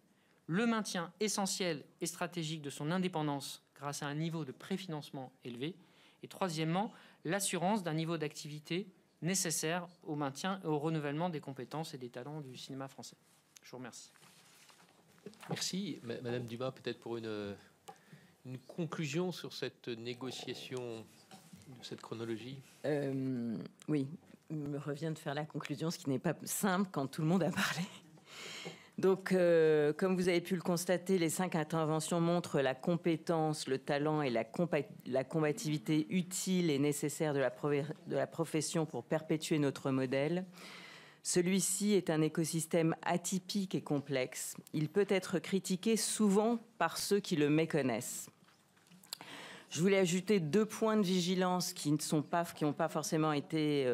[SPEAKER 6] le maintien essentiel et stratégique de son indépendance grâce à un niveau de préfinancement élevé, et troisièmement, l'assurance d'un niveau d'activité nécessaire au maintien et au renouvellement des compétences et des talents du cinéma français. Je vous remercie.
[SPEAKER 1] Merci. Madame Dumas, peut-être pour une conclusion sur cette négociation, de cette chronologie.
[SPEAKER 7] Oui, il me revient de faire la conclusion, ce qui n'est pas simple quand tout le monde a parlé. Donc, comme vous avez pu le constater, les 5 interventions montrent la compétence, le talent et la combativité utile et nécessaire de la profession pour perpétuer notre modèle. Celui-ci est un écosystème atypique et complexe. Il peut être critiqué souvent par ceux qui le méconnaissent. Je voulais ajouter 2 points de vigilance qui n'ont pas forcément été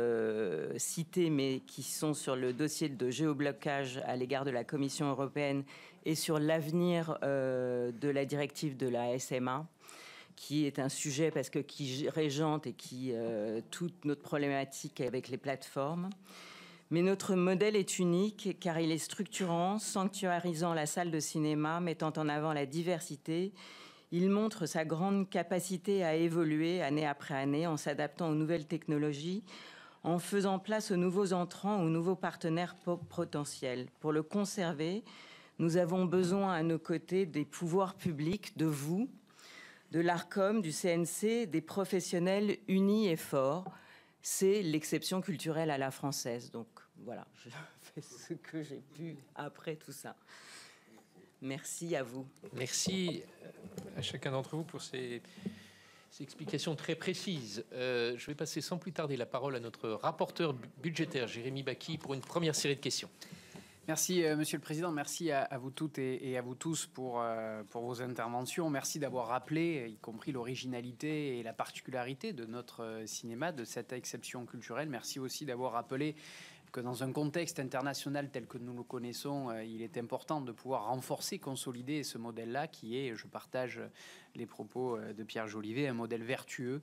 [SPEAKER 7] cités, mais qui sont sur le dossier de géoblocage à l'égard de la Commission européenne et sur l'avenir de la directive de la SMA, qui est un sujet qui régente et qui toute notre problématique avec les plateformes. Mais notre modèle est unique car il est structurant, sanctuarisant la salle de cinéma, mettant en avant la diversité. Il montre sa grande capacité à évoluer année après année en s'adaptant aux nouvelles technologies, en faisant place aux nouveaux entrants, aux nouveaux partenaires potentiels. Pour le conserver, nous avons besoin à nos côtés des pouvoirs publics, de vous, de l'ARCOM, du CNC, des professionnels unis et forts. C'est l'exception culturelle à la française. Donc voilà, je fais ce que j'ai pu après tout ça. Merci à vous.
[SPEAKER 1] Merci à chacun d'entre vous pour ces explications très précises. Je vais passer sans plus tarder la parole à notre rapporteur budgétaire, Jérémy Bacchi, pour une première série de questions.
[SPEAKER 8] Merci, Monsieur le Président. Merci à vous toutes et à vous tous pour vos interventions. Merci d'avoir rappelé, y compris l'originalité et la particularité de notre cinéma, de cette exception culturelle. Merci aussi d'avoir rappelé que dans un contexte international tel que nous le connaissons, il est important de pouvoir renforcer, consolider ce modèle-là qui est, je partage les propos de Pierre Jolivet, un modèle vertueux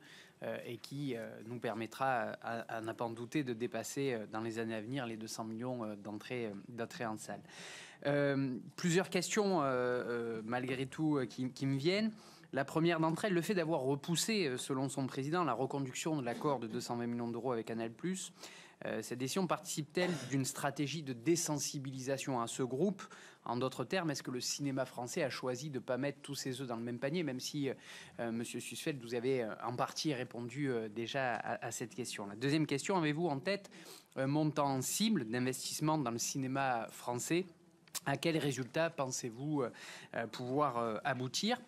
[SPEAKER 8] et qui nous permettra, à n'en pas en douter, de dépasser dans les années à venir les 200 millions d'entrées en salle. Plusieurs questions, malgré tout, qui me viennent. La première d'entre elles, le fait d'avoir repoussé, selon son président, la reconduction de l'accord de 220 millions d'euros avec Canal+. Cette décision participe-t-elle d'une stratégie de désensibilisation à ce groupe? En d'autres termes, est-ce que le cinéma français a choisi de ne pas mettre tous ses œufs dans le même panier, même si, Monsieur Sussfeld, vous avez en partie répondu déjà à cette question. La deuxième question, avez-vous en tête un montant cible d'investissement dans le cinéma français? À quel résultat pensez-vous pouvoir aboutir?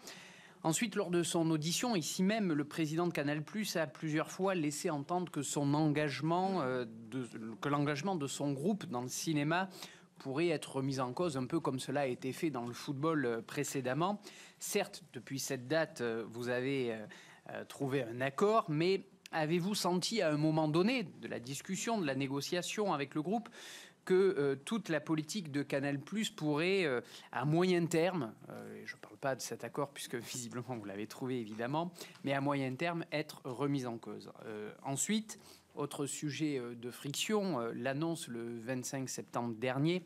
[SPEAKER 8] Ensuite, lors de son audition, ici même, le président de Canal+ a plusieurs fois laissé entendre que que l'engagement de son groupe dans le cinéma pourrait être remis en cause, un peu comme cela a été fait dans le football précédemment. Certes, depuis cette date, vous avez trouvé un accord, mais avez-vous senti à un moment donné de la discussion, de la négociation avec le groupe, que toute la politique de Canal+ pourrait, à moyen terme, je ne parle pas de cet accord puisque visiblement vous l'avez trouvé évidemment, mais à moyen terme être remise en cause. Ensuite, autre sujet de friction, l'annonce le 25 septembre dernier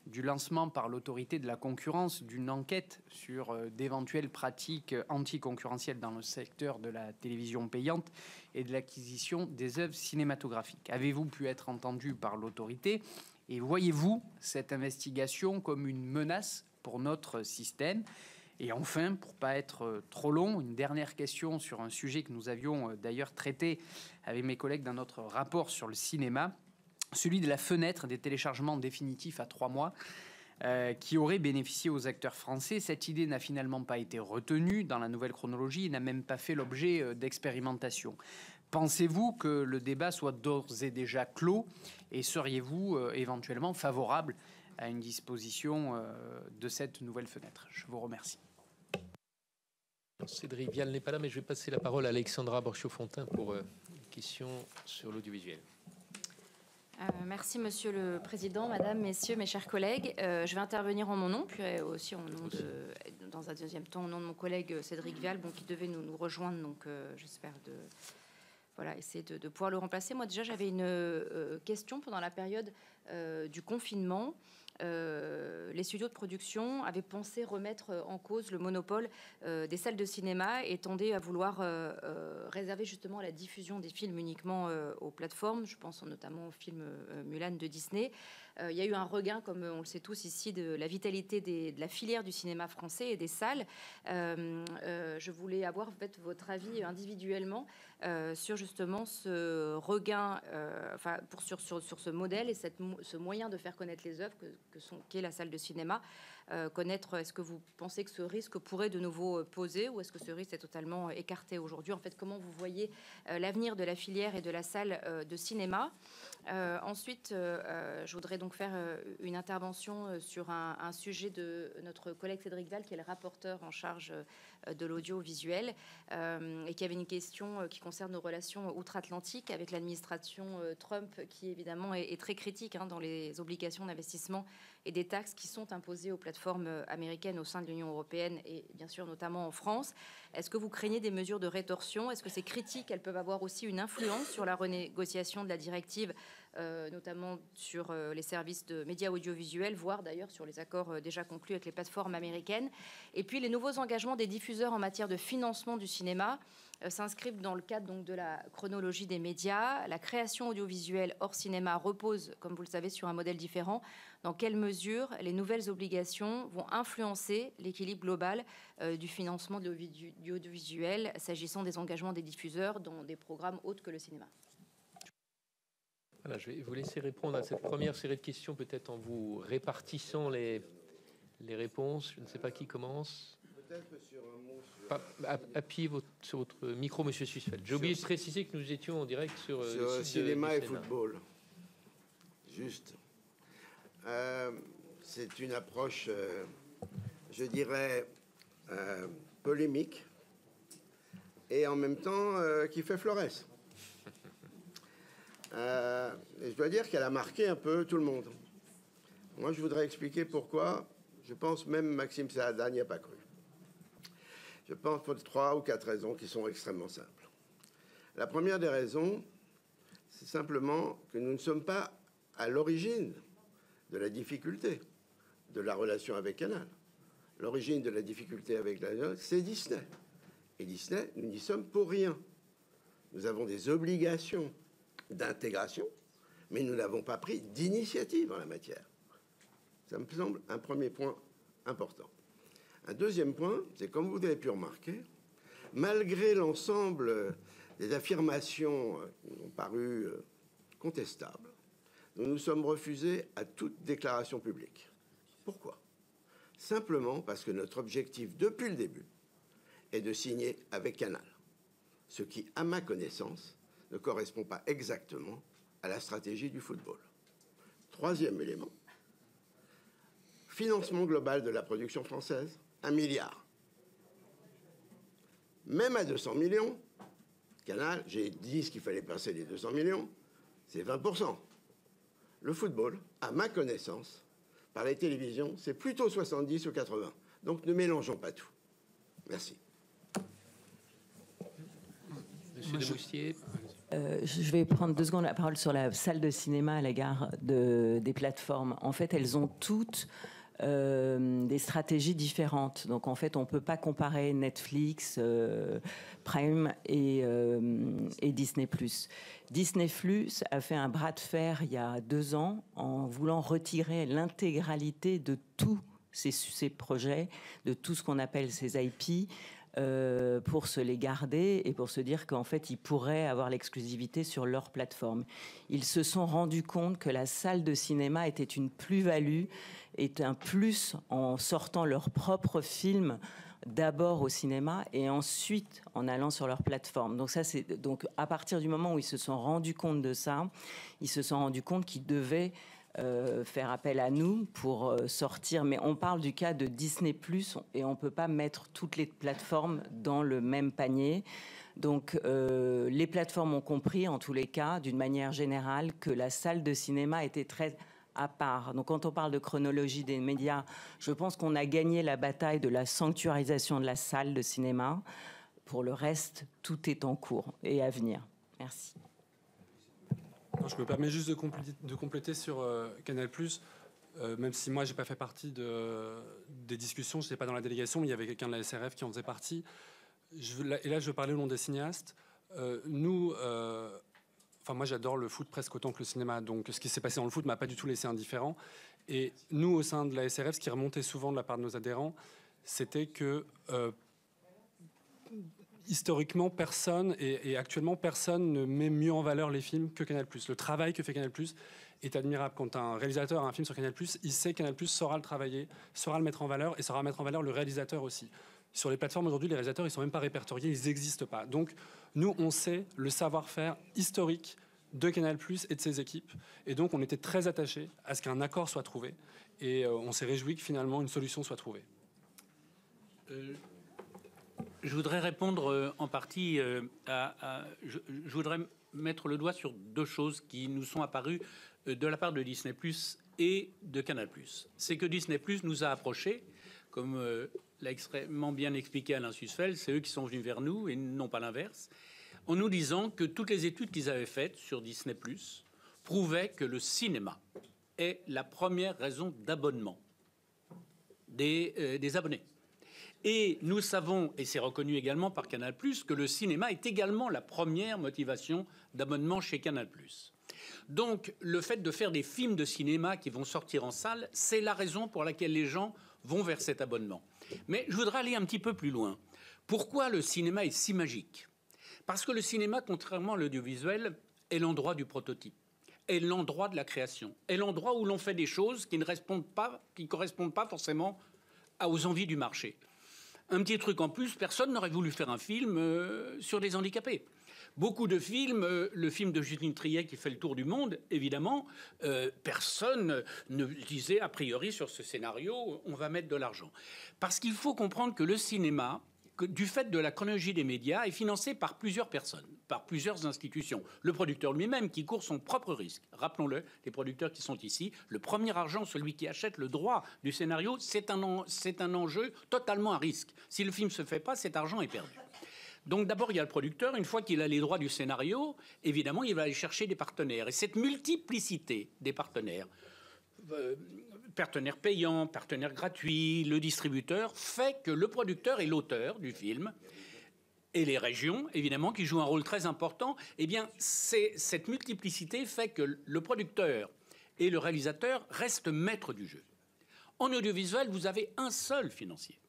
[SPEAKER 8] du lancement par l'autorité de la concurrence d'une enquête sur d'éventuelles pratiques anticoncurrentielles dans le secteur de la télévision payante et de l'acquisition des œuvres cinématographiques. Avez-vous pu être entendu par l'autorité? Et voyez-vous cette investigation comme une menace pour notre système? Et enfin, pour ne pas être trop long, une dernière question sur un sujet que nous avions d'ailleurs traité avec mes collègues dans notre rapport sur le cinéma, celui de la fenêtre des téléchargements définitifs à 3 mois, qui aurait bénéficié aux acteurs français. Cette idée n'a finalement pas été retenue dans la nouvelle chronologie et n'a même pas fait l'objet d'expérimentation. Pensez-vous que le débat soit d'ores et déjà clos et seriez-vous éventuellement favorable à une disposition de cette nouvelle fenêtre? Je vous remercie.
[SPEAKER 1] Cédric Vial n'est pas là, mais je vais passer la parole à Alexandra Borchio-Fontimp pour une question sur l'audiovisuel.
[SPEAKER 9] Merci Monsieur le Président, Madame, Messieurs, mes chers collègues. Je vais intervenir en mon nom, puis aussi dans un deuxième temps au nom de mon collègue Cédric Vial, qui devait nous rejoindre, donc j'espère essayer de pouvoir le remplacer. Moi déjà j'avais une question pendant la période du confinement. Les studios de production avaient pensé remettre en cause le monopole des salles de cinéma et tendaient à vouloir réserver justement la diffusion des films uniquement aux plateformes. Je pense notamment au film Mulan de Disney. Il y a eu un regain, comme on le sait tous ici, de la vitalité de la filière du cinéma français et des salles. Je voulais avoir en fait votre avis individuellement sur justement ce regain, sur ce modèle et ce moyen de faire connaître les œuvres qu'est la salle de cinéma. Connaître, est-ce que vous pensez que ce risque pourrait de nouveau poser ou est-ce que ce risque est totalement écarté aujourd'hui? En fait, comment vous voyez l'avenir de la filière et de la salle de cinéma? Ensuite, je voudrais donc faire une intervention sur un sujet de notre collègue Cédric Vial, qui est le rapporteur en charge de l'audiovisuel et qui avait une question qui concerne nos relations outre-Atlantique avec l'administration Trump, qui évidemment est très critique dans les obligations d'investissement et des taxes qui sont imposées aux plateformes américaines au sein de l'Union européenne et bien sûr notamment en France. Est-ce que vous craignez des mesures de rétorsion? Est-ce que ces critiques, elles peuvent avoir aussi une influence sur la renégociation de la directive, notamment sur les services de médias audiovisuels, voire d'ailleurs sur les accords déjà conclus avec les plateformes américaines? Et puis les nouveaux engagements des diffuseurs en matière de financement du cinéma s'inscrivent dans le cadre donc de la chronologie des médias. La création audiovisuelle hors cinéma repose, comme vous le savez, sur un modèle différent. Dans quelle mesure les nouvelles obligations vont influencer l'équilibre global du financement de l'audiovisuel s'agissant des engagements des diffuseurs dans des programmes autres que le cinéma?
[SPEAKER 1] Voilà, je vais vous laisser répondre à cette première série de questions, peut-être en vous répartissant les réponses. Je ne sais pas qui commence.
[SPEAKER 5] Peut-être sur un mot
[SPEAKER 1] Appuyez sur votre micro, Monsieur Sussfeld. J'ai oublié de préciser que nous étions en direct sur
[SPEAKER 5] le cinéma et football. Juste. C'est une approche, je dirais, polémique et en même temps qui fait florès. Et je dois dire qu'elle a marqué un peu tout le monde. Moi, je voudrais expliquer pourquoi. Je pense même Maxime Saada n'y a pas cru. Je pense pour 3 ou 4 raisons qui sont extrêmement simples. La première des raisons, c'est simplement que nous ne sommes pas à l'origine de la difficulté de la relation avec Canal. L'origine de la difficulté avec Canal, c'est Disney. Et Disney, nous n'y sommes pour rien. Nous avons des obligations d'intégration, mais nous n'avons pas pris d'initiative en la matière. Ça me semble un premier point important. Un deuxième point, c'est comme vous avez pu remarquer, malgré l'ensemble des affirmations qui ont paru contestables, nous nous sommes refusés à toute déclaration publique. Pourquoi? Simplement parce que notre objectif depuis le début est de signer avec Canal, ce qui, à ma connaissance, ne correspond pas exactement à la stratégie du football. Troisième élément, financement global de la production française, 1 milliard. Même à 200 millions, Canal, j'ai dit ce qu'il fallait passer les 200 millions, c'est 20%. Le football, à ma connaissance, par les télévisions, c'est plutôt 70 ou 80. Donc ne mélangeons pas tout. Merci.
[SPEAKER 1] Monsieur Demoustier.
[SPEAKER 7] Je vais prendre 2 secondes la parole sur la salle de cinéma à l'égard des plateformes. En fait, elles ont toutes des stratégies différentes. Donc en fait, on ne peut pas comparer Netflix, Prime et Disney+. Disney+ a fait un bras de fer il y a 2 ans en voulant retirer l'intégralité de tous ces projets, de tout ce qu'on appelle ces IP, pour se les garder et pour se dire qu'en fait, ils pourraient avoir l'exclusivité sur leur plateforme. Ils se sont rendus compte que la salle de cinéma était une plus-value, était un plus en sortant leurs propres films d'abord au cinéma et ensuite en allant sur leur plateforme. Donc à partir du moment où ils se sont rendus compte de ça, ils se sont rendus compte qu'ils devaient faire appel à nous pour sortir. Mais on parle du cas de Disney+, et on ne peut pas mettre toutes les plateformes dans le même panier. Donc les plateformes ont compris, en tous les cas, d'une manière générale, que la salle de cinéma était très à part. Donc quand on parle de chronologie des médias, je pense qu'on a gagné la bataille de la sanctuarisation de la salle de cinéma. Pour le reste, tout est en cours et à venir. Merci.
[SPEAKER 3] Non, je me permets juste de compléter sur Canal+. Même si moi, je n'ai pas fait partie des discussions, je n'étais pas dans la délégation, mais il y avait quelqu'un de la SRF qui en faisait partie. Et là, je veux parler au nom des cinéastes. Moi, j'adore le foot presque autant que le cinéma. Donc, ce qui s'est passé dans le foot ne m'a pas du tout laissé indifférent. Et nous, au sein de la SRF, ce qui remontait souvent de la part de nos adhérents, c'était que historiquement, personne, et actuellement, personne ne met mieux en valeur les films que Canal+. Le travail que fait Canal+ est admirable. Quand un réalisateur a un film sur Canal+, il sait que Canal+ saura le travailler, saura le mettre en valeur, et saura mettre en valeur le réalisateur aussi. Sur les plateformes aujourd'hui, les réalisateurs, ils ne sont même pas répertoriés, ils n'existent pas. Donc, nous, on sait le savoir-faire historique de Canal+ et de ses équipes. Et donc, on était très attachés à ce qu'un accord soit trouvé. Et on s'est réjoui que finalement, une solution soit trouvée.
[SPEAKER 2] Je voudrais répondre en partie je voudrais mettre le doigt sur 2 choses qui nous sont apparues de la part de Disney+ et de Canal+. C'est que Disney+ nous a approchés, comme l'a extrêmement bien expliqué Alain Sussfeld, c'est eux qui sont venus vers nous et non pas l'inverse, en nous disant que toutes les études qu'ils avaient faites sur Disney+ prouvaient que le cinéma est la première raison d'abonnement des abonnés. Et nous savons, et c'est reconnu également par Canal+, que le cinéma est également la première motivation d'abonnement chez Canal+. Donc, le fait de faire des films de cinéma qui vont sortir en salle, c'est la raison pour laquelle les gens vont vers cet abonnement. Mais je voudrais aller un petit peu plus loin. Pourquoi le cinéma est si magique? Parce que le cinéma, contrairement à l'audiovisuel, est l'endroit du prototype, est l'endroit de la création, est l'endroit où l'on fait des choses qui ne correspondent pas forcément aux envies du marché. Un petit truc en plus, personne n'aurait voulu faire un film sur les handicapés. Beaucoup de films, le film de Justine Triet qui fait le tour du monde, évidemment, personne ne disait a priori sur ce scénario, on va mettre de l'argent. Parce qu'il faut comprendre que le cinéma, du fait de la chronologie des médias, est financé par plusieurs personnes, par plusieurs institutions. Le producteur lui-même qui court son propre risque. Rappelons-le, les producteurs qui sont ici, le premier argent, celui qui achète le droit du scénario, c'est un enjeu totalement à risque. Si le film ne se fait pas, cet argent est perdu. Donc d'abord, il y a le producteur. Une fois qu'il a les droits du scénario, évidemment, il va aller chercher des partenaires. Et cette multiplicité des partenaires, partenaires payants, partenaires gratuits, le distributeur, fait que le producteur et l'auteur du film, et les régions, évidemment, qui jouent un rôle très important, eh bien, cette multiplicité fait que le producteur et le réalisateur restent maîtres du jeu. En audiovisuel, vous avez un seul financier.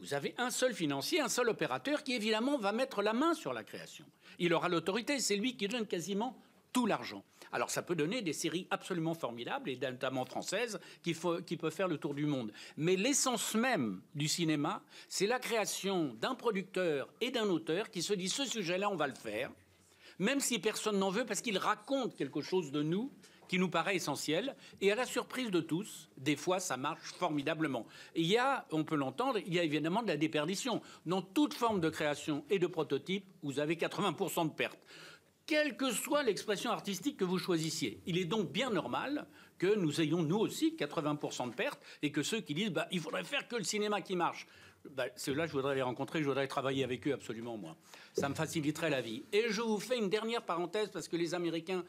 [SPEAKER 2] Vous avez un seul financier, un seul opérateur qui, évidemment, va mettre la main sur la création. Il aura l'autorité, c'est lui qui donne quasiment tout l'argent. Alors, ça peut donner des séries absolument formidables, et notamment françaises, qui peuvent faire le tour du monde. Mais l'essence même du cinéma, c'est la création d'un producteur et d'un auteur qui se dit « ce sujet-là, on va le faire », même si personne n'en veut, parce qu'il raconte quelque chose de nous qui nous paraît essentiel, et à la surprise de tous, des fois, ça marche formidablement. Il y a, on peut l'entendre, il y a évidemment de la déperdition. Dans toute forme de création et de prototype, vous avez 80% de pertes. Quelle que soit l'expression artistique que vous choisissiez. Il est donc bien normal que nous ayons, nous aussi, 80% de pertes, et que ceux qui disent « il faudrait faire que le cinéma qui marche », ceux-là, je voudrais les rencontrer, je voudrais travailler avec eux absolument, moi. Ça me faciliterait la vie. Et je vous fais une dernière parenthèse, parce que les Américains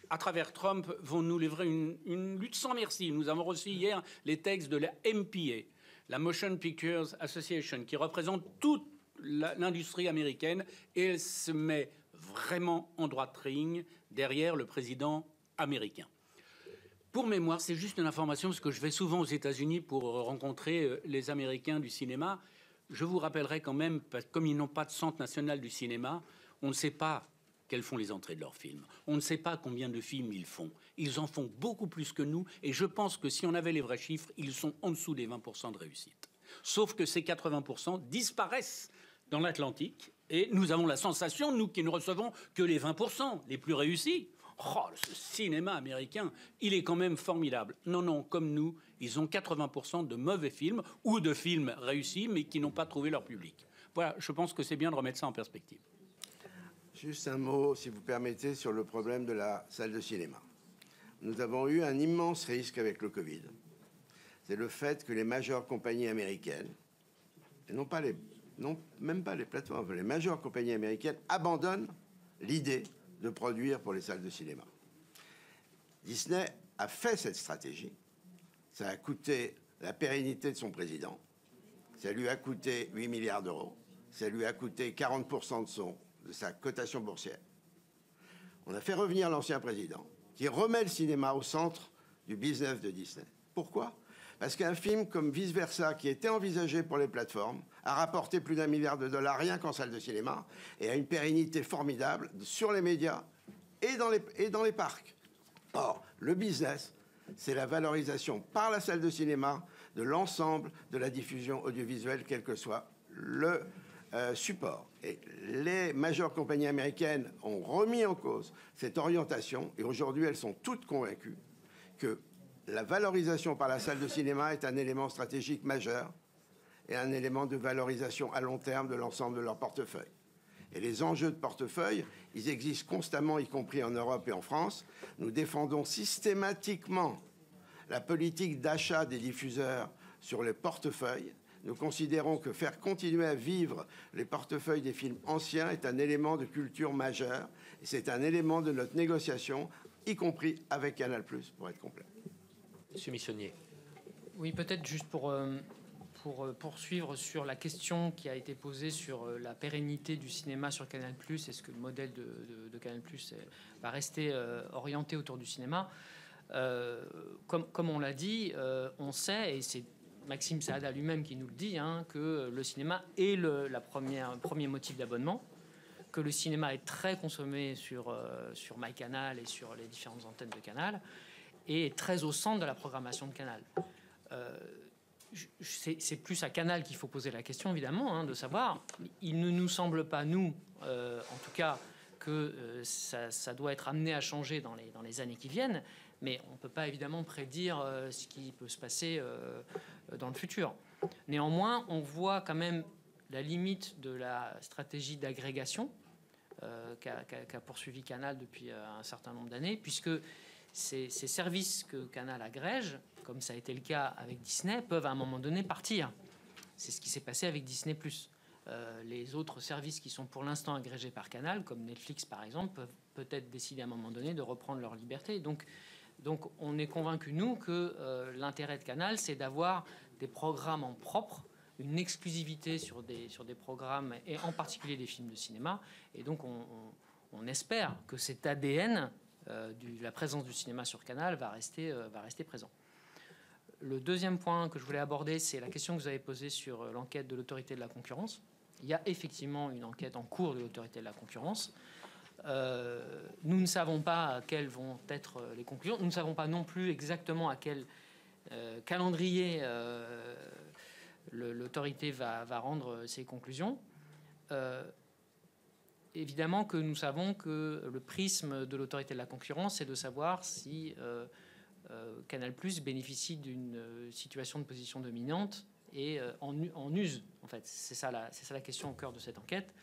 [SPEAKER 2] à travers Trump, vont nous livrer une lutte sans merci. Nous avons reçu hier les textes de la MPA, la Motion Pictures Association, qui représente toute l'industrie américaine, et elle se met vraiment en droite ligne derrière le président américain. Pour mémoire, c'est juste une information, parce que je vais souvent aux États-Unis pour rencontrer les Américains du cinéma. Je vous rappellerai quand même, comme ils n'ont pas de centre national du cinéma, on ne sait pas quelles font les entrées de leurs films. On ne sait pas combien de films ils font. Ils en font beaucoup plus que nous, et je pense que si on avait les vrais chiffres, ils sont en dessous des 20% de réussite. Sauf que ces 80% disparaissent dans l'Atlantique, et nous avons la sensation, nous qui ne recevons que les 20% les plus réussis. Oh, ce cinéma américain, il est quand même formidable. Non, non, comme nous, ils ont 80% de mauvais films, ou de films réussis, mais qui n'ont pas trouvé leur public. Voilà, je pense que c'est bien de remettre ça en perspective.
[SPEAKER 5] Juste un mot, si vous permettez, sur le problème de la salle de cinéma. Nous avons eu un immense risque avec le Covid. C'est le fait que les majeures compagnies américaines, et même pas les plateformes, les majeures compagnies américaines abandonnent l'idée de produire pour les salles de cinéma. Disney a fait cette stratégie. Ça a coûté la pérennité de son président. Ça lui a coûté 8 milliards d'euros. Ça lui a coûté 40% de sa cotation boursière. On a fait revenir l'ancien président, qui remet le cinéma au centre du business de Disney. Pourquoi ? Parce qu'un film comme Vice Versa, qui était envisagé pour les plateformes, a rapporté plus d'1 milliard de dollars rien qu'en salle de cinéma, et a une pérennité formidable sur les médias et dans les parcs. Or, le business, c'est la valorisation par la salle de cinéma de l'ensemble de la diffusion audiovisuelle, quel que soit le support. Et les majeures compagnies américaines ont remis en cause cette orientation, et aujourd'hui, elles sont toutes convaincues que la valorisation par la salle de cinéma est un élément stratégique majeur et un élément de valorisation à long terme de l'ensemble de leur portefeuille. Et les enjeux de portefeuille, ils existent constamment, y compris en Europe et en France. Nous défendons systématiquement la politique d'achat des diffuseurs sur les portefeuilles. Nous considérons que faire continuer à vivre les portefeuilles des films anciens est un élément de culture majeur. Et c'est un élément de notre négociation, y compris avec Canal+, pour être complet.
[SPEAKER 1] Monsieur Missonnier.
[SPEAKER 6] Oui, peut-être juste pour poursuivre sur la question qui a été posée sur la pérennité du cinéma sur Canal+, est-ce que le modèle de Canal+ va rester orienté autour du cinéma ? Comme on l'a dit, on sait, et c'est Maxime Saada lui-même qui nous le dit, que le cinéma est le premier motif d'abonnement, que le cinéma est très consommé sur MyCanal et sur les différentes antennes de Canal, et est très au centre de la programmation de Canal. C'est plus à Canal qu'il faut poser la question, évidemment, de savoir. Il ne nous semble pas, nous, en tout cas, que ça doit être amené à changer dans les années qui viennent, mais on ne peut pas évidemment prédire ce qui peut se passer dans le futur. Néanmoins, on voit quand même la limite de la stratégie d'agrégation qu'a poursuivi Canal depuis un certain nombre d'années, puisque ces services que Canal agrège, comme ça a été le cas avec Disney, peuvent à un moment donné partir. C'est ce qui s'est passé avec Disney+. Les autres services qui sont pour l'instant agrégés par Canal, comme Netflix par exemple, peuvent peut-être décider à un moment donné de reprendre leur liberté. Donc on est convaincus, nous, que l'intérêt de Canal, c'est d'avoir des programmes en propre, une exclusivité sur des programmes, et en particulier des films de cinéma. Et donc on espère que cet ADN de la présence du cinéma sur Canal va rester présent. Le deuxième point que je voulais aborder, c'est la question que vous avez posée sur l'enquête de l'autorité de la concurrence. Il y a effectivement une enquête en cours de l'autorité de la concurrence. Nous ne savons pas quelles vont être les conclusions. Nous ne savons pas non plus exactement à quel calendrier l'autorité va rendre ses conclusions. Évidemment que nous savons que le prisme de l'autorité de la concurrence, c'est de savoir si Canal+ bénéficie d'une situation de position dominante et en use. En fait, c'est ça la question au cœur de cette enquête.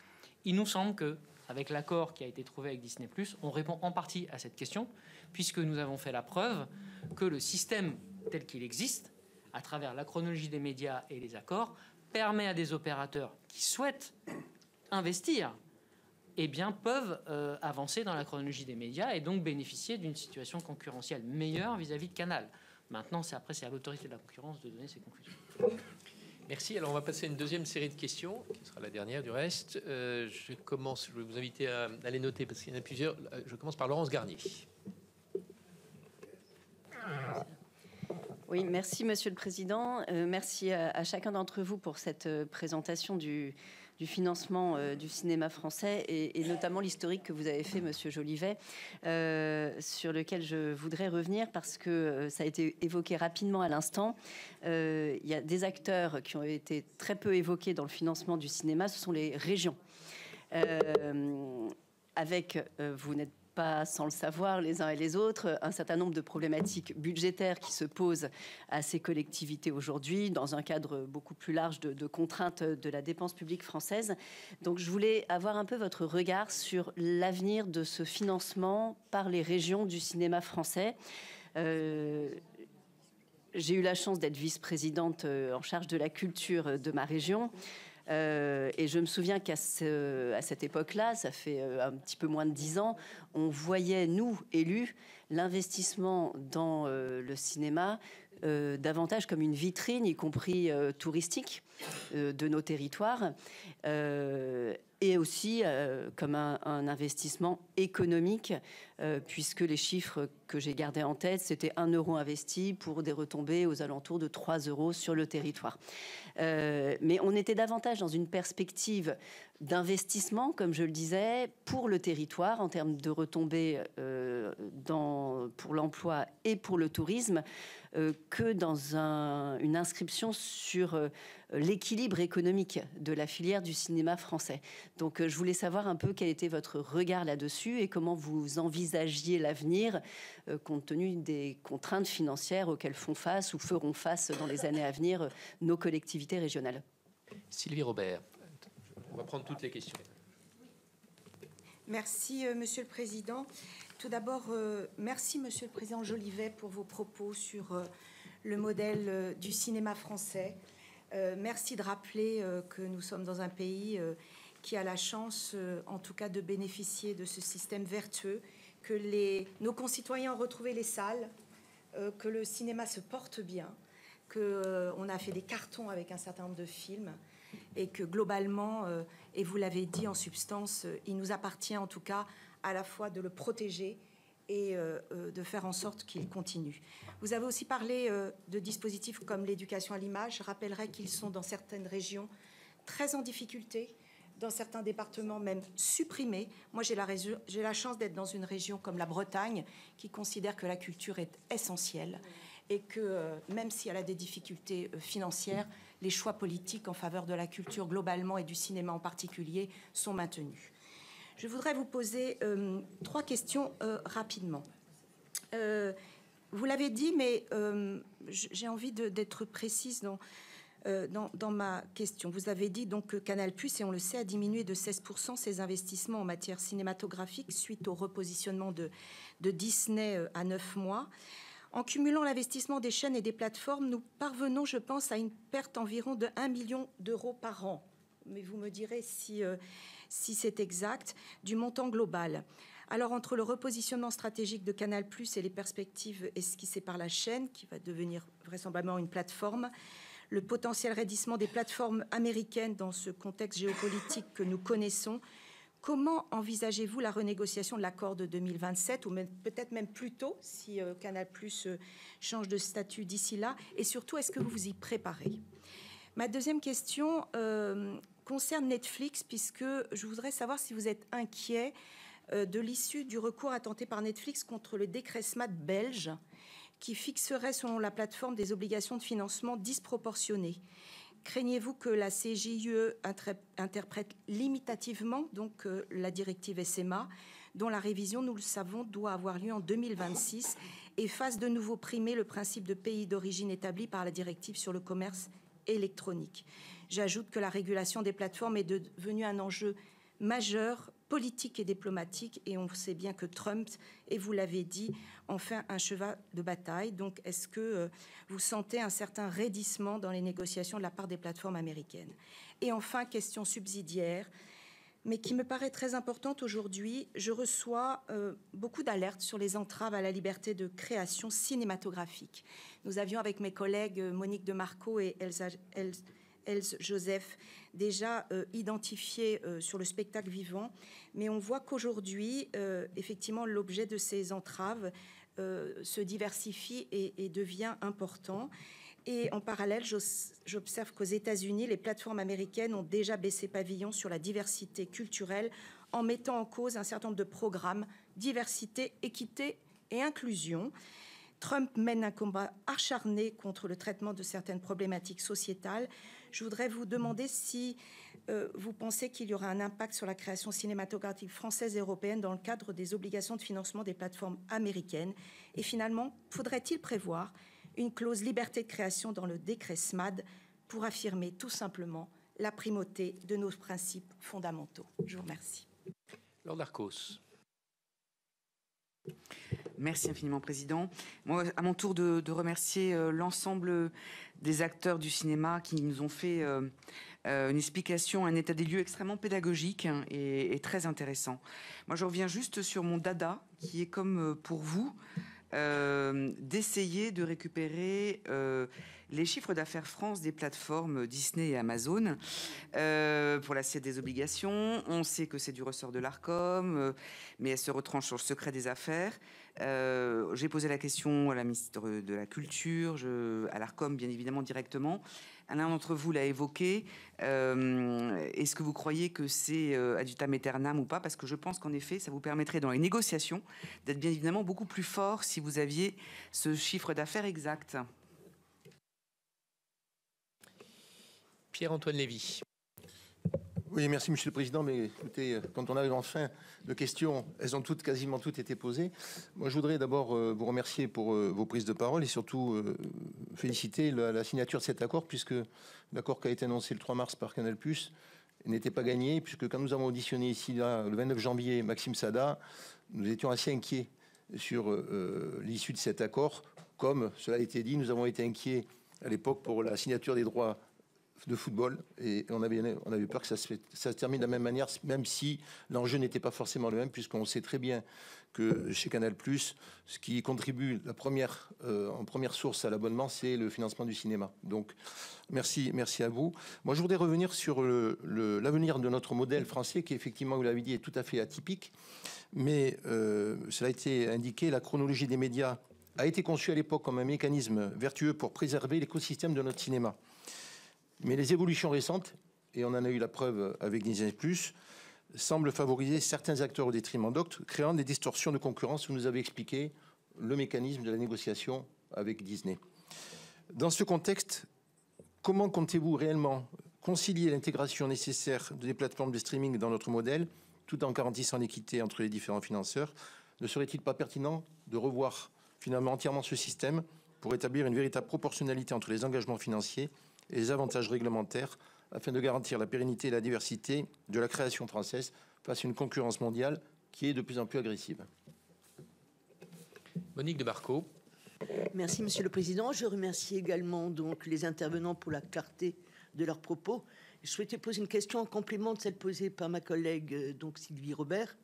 [SPEAKER 6] Il nous semble que, avec l'accord qui a été trouvé avec Disney+, on répond en partie à cette question, puisque nous avons fait la preuve que le système tel qu'il existe, à travers la chronologie des médias et les accords, permet à des opérateurs qui souhaitent investir eh bien, peuvent avancer dans la chronologie des médias et donc bénéficier d'une situation concurrentielle meilleure vis-à-vis de Canal. Maintenant, c'est à l'autorité de la concurrence de donner ses conclusions.
[SPEAKER 1] Merci. Alors, on va passer à une deuxième série de questions, qui sera la dernière du reste. Je vais vous inviter à les noter parce qu'il y en a plusieurs. Je commence par Laurence Garnier.
[SPEAKER 10] Oui, merci Monsieur le Président. Merci à chacun d'entre vous pour cette présentation du financement du cinéma français et notamment l'historique que vous avez fait, Monsieur Jolivet, sur lequel je voudrais revenir parce que ça a été évoqué rapidement à l'instant. Il y a des acteurs qui ont été très peu évoqués dans le financement du cinéma, ce sont les régions. Vous n'êtes pas sans le savoir les uns et les autres, un certain nombre de problématiques budgétaires qui se posent à ces collectivités aujourd'hui dans un cadre beaucoup plus large de contraintes de la dépense publique française. Donc je voulais avoir un peu votre regard sur l'avenir de ce financement par les régions du cinéma français. J'ai eu la chance d'être vice-présidente en charge de la culture de ma région. Et je me souviens qu'à cette époque-là, ça fait un petit peu moins de 10 ans, on voyait, nous, élus, l'investissement dans le cinéma davantage comme une vitrine, y compris touristique, de nos territoires, et aussi comme un investissement économique, puisque les chiffres que j'ai gardés en tête, c'était 1 euro investi pour des retombées aux alentours de 3 euros sur le territoire. Mais on était davantage dans une perspective d'investissement, comme je le disais, pour le territoire, en termes de retombées pour l'emploi et pour le tourisme, que dans une inscription sur l'équilibre économique de la filière du cinéma français. Donc je voulais savoir un peu quel était votre regard là-dessus et comment vous envisagiez l'avenir compte tenu des contraintes financières auxquelles font face ou feront face dans les années à venir nos collectivités régionales.
[SPEAKER 1] Sylvie Robert, on va prendre toutes les questions.
[SPEAKER 11] Merci, Monsieur le Président. Tout d'abord, merci, Monsieur le Président Jolivet, pour vos propos sur le modèle du cinéma français. Merci de rappeler que nous sommes dans un pays qui a la chance, en tout cas, de bénéficier de ce système vertueux, que nos concitoyens ont retrouvé les salles, que le cinéma se porte bien, qu'on a fait des cartons avec un certain nombre de films, et que globalement, et vous l'avez dit en substance, il nous appartient en tout cas à la fois de le protéger et de faire en sorte qu'il continue. Vous avez aussi parlé de dispositifs comme l'éducation à l'image. Je rappellerai qu'ils sont dans certaines régions très en difficulté, dans certains départements même supprimés. Moi, j'ai la chance d'être dans une région comme la Bretagne qui considère que la culture est essentielle et que même si elle a des difficultés financières, les choix politiques en faveur de la culture globalement et du cinéma en particulier sont maintenus. Je voudrais vous poser 3 questions rapidement. Vous l'avez dit, mais j'ai envie d'être précise dans ma question. Vous avez dit donc que Canal+, et on le sait, a diminué de 16% ses investissements en matière cinématographique suite au repositionnement de Disney à 9 mois. En cumulant l'investissement des chaînes et des plateformes, nous parvenons, je pense, à une perte environ de 1 million d'euros par an. Mais vous me direz si c'est exact, du montant global. Alors, entre le repositionnement stratégique de Canal+ et les perspectives esquissées par la chaîne, qui va devenir vraisemblablement une plateforme, le potentiel raidissement des plateformes américaines dans ce contexte géopolitique que nous connaissons, comment envisagez-vous la renégociation de l'accord de 2027, ou peut-être même plus tôt, si Canal+ change de statut d'ici là, et surtout, est-ce que vous vous y préparez? Ma deuxième question concerne Netflix, puisque je voudrais savoir si vous êtes inquiet de l'issue du recours intenté par Netflix contre le décret SMAT belge, qui fixerait, selon la plateforme, des obligations de financement disproportionnées. Craignez-vous que la CJUE interprète limitativement donc, la directive SMA, dont la révision, nous le savons, doit avoir lieu en 2026, et fasse de nouveau primer le principe de pays d'origine établi par la directive sur le commerce électronique? J'ajoute que la régulation des plateformes est devenue un enjeu majeur, politique et diplomatique, et on sait bien que Trump, et vous l'avez dit, en fait un cheval de bataille. Donc, est-ce que vous sentez un certain raidissement dans les négociations de la part des plateformes américaines? Et enfin, question subsidiaire, mais qui me paraît très importante aujourd'hui. Je reçois beaucoup d'alertes sur les entraves à la liberté de création cinématographique. Nous avions avec mes collègues Monique de Marco et Else Joseph déjà identifié sur le spectacle vivant, mais on voit qu'aujourd'hui, effectivement, l'objet de ces entraves se diversifie et devient important. Et en parallèle, j'observe qu'aux États-Unis, les plateformes américaines ont déjà baissé pavillon sur la diversité culturelle en mettant en cause un certain nombre de programmes, diversité, équité et inclusion. Trump mène un combat acharné contre le traitement de certaines problématiques sociétales. Je voudrais vous demander si vous pensez qu'il y aura un impact sur la création cinématographique française et européenne dans le cadre des obligations de financement des plateformes américaines. Et finalement, faudrait-il prévoir une clause liberté de création dans le décret SMAD pour affirmer tout simplement la primauté de nos principes fondamentaux? Je vous remercie.
[SPEAKER 1] Laure Darcos.
[SPEAKER 12] Merci infiniment, Président. Moi, à mon tour de remercier l'ensemble des acteurs du cinéma qui nous ont fait une explication, un état des lieux extrêmement pédagogique et très intéressant. Moi, je reviens juste sur mon dada, qui est comme pour vous, d'essayer de récupérer les chiffres d'affaires France des plateformes Disney et Amazon pour l'assiette des obligations. On sait que c'est du ressort de l'Arcom, mais elle se retranche sur le secret des affaires. J'ai posé la question à la ministre de la Culture, à l'Arcom bien évidemment directement. L'un d'entre vous l'a évoqué. Est-ce que vous croyez que c'est ad vitam aeternam ou pas? Parce que je pense qu'en effet, ça vous permettrait dans les négociations d'être bien évidemment beaucoup plus fort si vous aviez ce chiffre d'affaires exact.
[SPEAKER 1] Pierre-Antoine Lévy.
[SPEAKER 13] Oui, merci Monsieur le Président, mais écoutez, quand on arrive en fin de questions, elles ont quasiment toutes été posées. Moi, je voudrais d'abord vous remercier pour vos prises de parole et surtout féliciter la signature de cet accord, puisque l'accord qui a été annoncé le 3 mars par Canal+ n'était pas gagné, puisque quand nous avons auditionné ici, là, le 29 janvier, Maxime Sada, nous étions assez inquiets sur l'issue de cet accord. Comme cela a été dit, nous avons été inquiets à l'époque pour la signature des droits de football et on avait peur que ça se termine de la même manière, même si l'enjeu n'était pas forcément le même, puisqu'on sait très bien que chez Canal+, ce qui contribue en première source à l'abonnement, c'est le financement du cinéma. Donc merci à vous. Moi, je voudrais revenir sur l'avenir de notre modèle français, qui effectivement, vous l'avez dit, est tout à fait atypique, mais cela a été indiqué, la chronologie des médias a été conçue à l'époque comme un mécanisme vertueux pour préserver l'écosystème de notre cinéma. Mais les évolutions récentes, et on en a eu la preuve avec Disney+, semblent favoriser certains acteurs au détriment d'autres, créant des distorsions de concurrence. Vous nous avez expliqué le mécanisme de la négociation avec Disney. Dans ce contexte, comment comptez-vous réellement concilier l'intégration nécessaire des plateformes de streaming dans notre modèle, tout en garantissant l'équité entre les différents financeurs? Ne serait-il pas pertinent de revoir finalement entièrement ce système pour établir une véritable proportionnalité entre les engagements financiers et les avantages réglementaires afin de garantir la pérennité et la diversité de la création française face à une concurrence mondiale qui est de plus en plus agressive?
[SPEAKER 1] Monique de Marco.
[SPEAKER 14] Merci Monsieur le Président. Je remercie également donc les intervenants pour la clarté de leurs propos. Je souhaitais poser une question en complément de celle posée par ma collègue donc Sylvie Robert.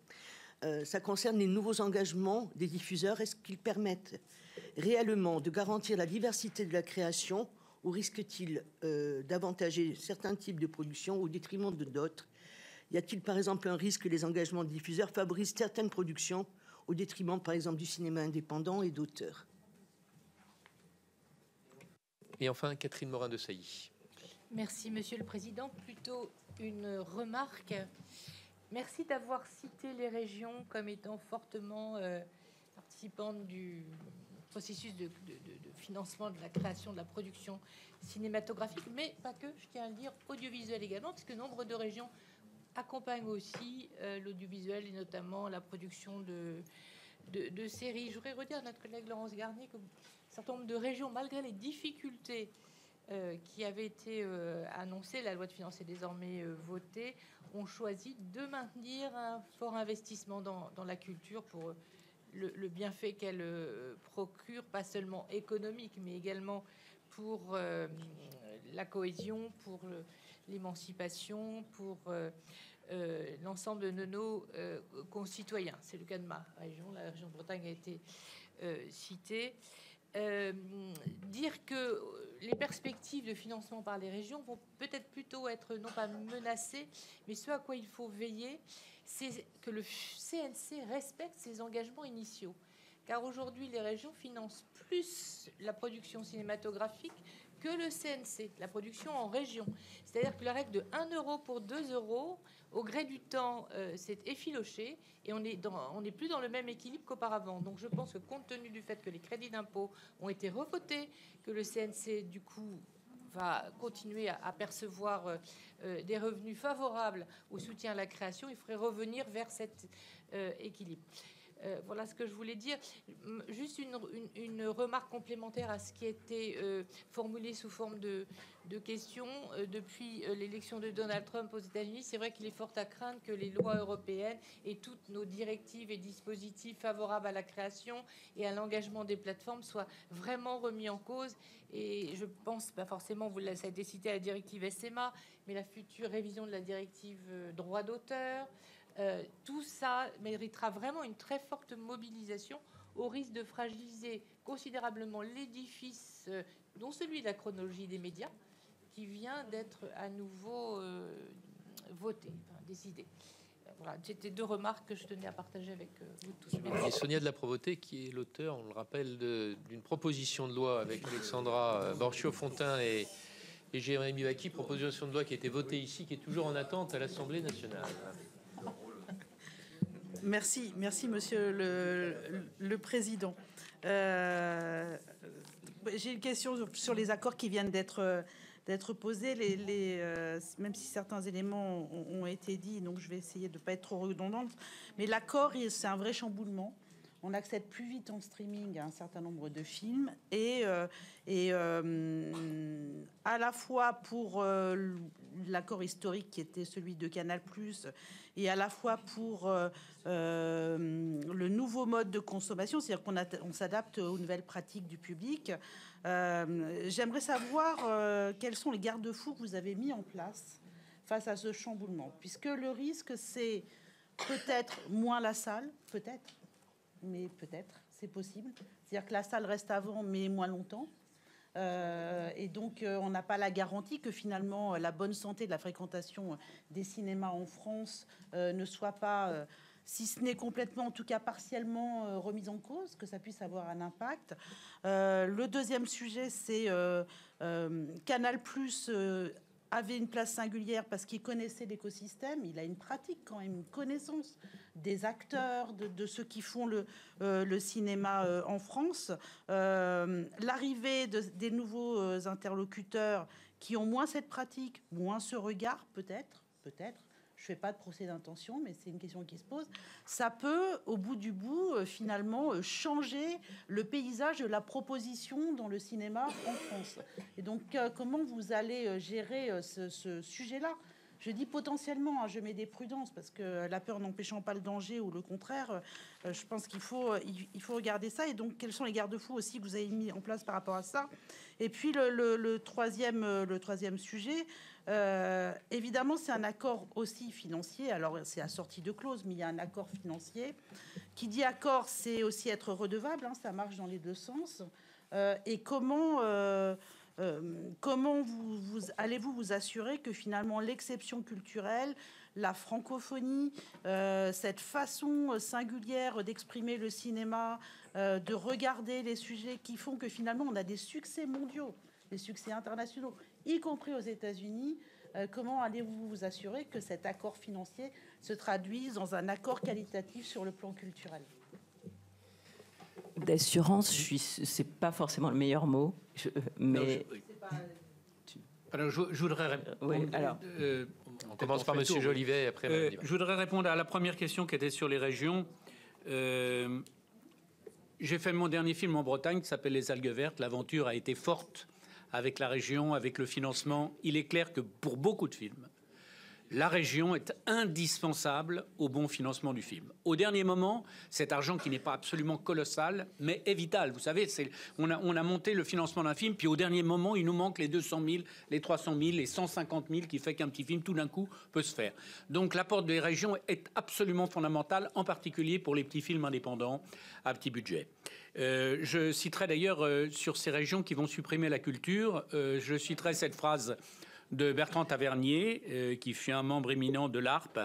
[SPEAKER 14] Ça concerne les nouveaux engagements des diffuseurs. Est-ce qu'ils permettent réellement de garantir la diversité de la création, ou risque-t-il d'avantager certains types de production au détriment de d'autres? Y a-t-il par exemple un risque que les engagements de diffuseurs favorisent certaines productions au détriment par exemple du cinéma indépendant et d'auteurs?
[SPEAKER 1] Et enfin, Catherine Morin-Desailly.
[SPEAKER 15] Merci Monsieur le Président. Plutôt une remarque. Merci d'avoir cité les régions comme étant fortement participantes du processus de financement de la création, de la production cinématographique, mais pas que, je tiens à le dire, audiovisuel également, puisque nombre de régions accompagnent aussi l'audiovisuel et notamment la production de séries. Je voudrais redire à notre collègue Laurence Garnier qu'un certain nombre de régions, malgré les difficultés qui avaient été annoncées, la loi de finances est désormais votée, ont choisi de maintenir un fort investissement dans la culture pour le bienfait qu'elle procure, pas seulement économique, mais également pour la cohésion, pour l'émancipation, pour l'ensemble de nos concitoyens. C'est le cas de ma région. La région de Bretagne a été citée. Dire que les perspectives de financement par les régions vont peut-être plutôt être non pas menacées, mais ce à quoi il faut veiller, c'est que le CNC respecte ses engagements initiaux. Car aujourd'hui, les régions financent plus la production cinématographique que le CNC, la production en région. C'est-à-dire que la règle de 1 euro pour 2 euros, au gré du temps, s'est effilochée et on n'est plus dans le même équilibre qu'auparavant. Donc je pense que compte tenu du fait que les crédits d'impôt ont été revotés, que le CNC, du coup, va continuer à percevoir des revenus favorables au soutien à la création, il faudrait revenir vers cet équilibre. Voilà ce que je voulais dire. Juste une remarque complémentaire à ce qui a été formulé sous forme de questions. Depuis l'élection de Donald Trump aux États-Unis, c'est vrai qu'il est fort à craindre que les lois européennes et toutes nos directives et dispositifs favorables à la création et à l'engagement des plateformes soient vraiment remis en cause. Et je pense, pas forcément, ça a été cité à la directive SMA, mais la future révision de la directive droit d'auteur, tout ça méritera vraiment une très forte mobilisation au risque de fragiliser considérablement l'édifice, dont celui de la chronologie des médias, qui vient d'être à nouveau voté, décidé. Voilà, c'était 2 remarques que je tenais à partager avec vous tous.
[SPEAKER 1] Et Sonia de la Provôté, qui est l'auteur, on le rappelle, d'une proposition de loi avec Alexandra Borchio-Fontin et Jérémy Bacchi, proposition de loi qui a été votée ici, qui est toujours en attente à l'Assemblée nationale.
[SPEAKER 16] Merci, Monsieur le Président. J'ai une question sur les accords qui viennent d'être posés. Même si certains éléments ont été dits, donc je vais essayer de ne pas être trop redondante. Mais l'accord, c'est un vrai chamboulement. On accède plus vite en streaming à un certain nombre de films et à la fois pour l'accord historique qui était celui de Canal+, et à la fois pour le nouveau mode de consommation, c'est-à-dire qu'on s'adapte aux nouvelles pratiques du public. J'aimerais savoir quels sont les garde-fous que vous avez mis en place face à ce chamboulement, puisque le risque, c'est peut-être moins la salle, peut-être, mais peut-être, c'est possible. C'est-à-dire que la salle reste avant, mais moins longtemps. Et donc, on n'a pas la garantie que finalement, la bonne santé de la fréquentation des cinémas en France ne soit pas, si ce n'est complètement, en tout cas partiellement, remise en cause, que ça puisse avoir un impact. Le deuxième sujet, c'est Canal+, avait une place singulière parce qu'il connaissait l'écosystème, il a une pratique quand même, une connaissance des acteurs, de ceux qui font le cinéma en France. L'arrivée des nouveaux interlocuteurs qui ont moins cette pratique, moins ce regard, peut-être, je fais pas de procès d'intention, mais c'est une question qui se pose. Ça peut, au bout du bout, finalement, changer le paysage de la proposition dans le cinéma en France. Et donc, comment vous allez gérer ce sujet-là ? Je dis potentiellement, je mets des prudences parce que la peur n'empêchant pas le danger ou le contraire, je pense qu'il faut regarder ça. Et donc, quels sont les garde-fous aussi que vous avez mis en place par rapport à ça ? Et puis, le troisième sujet, évidemment, c'est un accord aussi financier. Alors, c'est assorti de clauses, mais il y a un accord financier. Qui dit accord, c'est aussi être redevable. Ça marche dans les deux sens. Et comment allez-vous vous assurer que finalement l'exception culturelle, la francophonie, cette façon singulière d'exprimer le cinéma, de regarder les sujets qui font que finalement on a des succès mondiaux, des succès internationaux, y compris aux États-Unis, comment allez-vous vous assurer que cet accord financier se traduise dans un accord qualitatif sur le plan culturel ?
[SPEAKER 7] D'assurance, c'est pas forcément le meilleur mot, mais...
[SPEAKER 2] Alors, je voudrais répondre.
[SPEAKER 7] Oui, alors.
[SPEAKER 1] On commence par Monsieur Jolivet, et après...
[SPEAKER 2] je voudrais répondre à la première question qui était sur les régions. J'ai fait mon dernier film en Bretagne qui s'appelle Les Algues Vertes. L'aventure a été forte avec la région, avec le financement. Il est clair que pour beaucoup de films, La région est indispensable au bon financement du film. Au dernier moment, cet argent qui n'est pas absolument colossal, mais est vital. Vous savez, on a monté le financement d'un film, puis au dernier moment, il nous manque les 200 000, les 300 000, les 150 000 qui fait qu'un petit film, tout d'un coup, peut se faire. Donc l'apport des régions est absolument fondamental, en particulier pour les petits films indépendants à petit budget. Je citerai d'ailleurs sur ces régions qui vont supprimer la culture, je citerai cette phrase de Bertrand Tavernier, qui fut un membre éminent de l'ARP.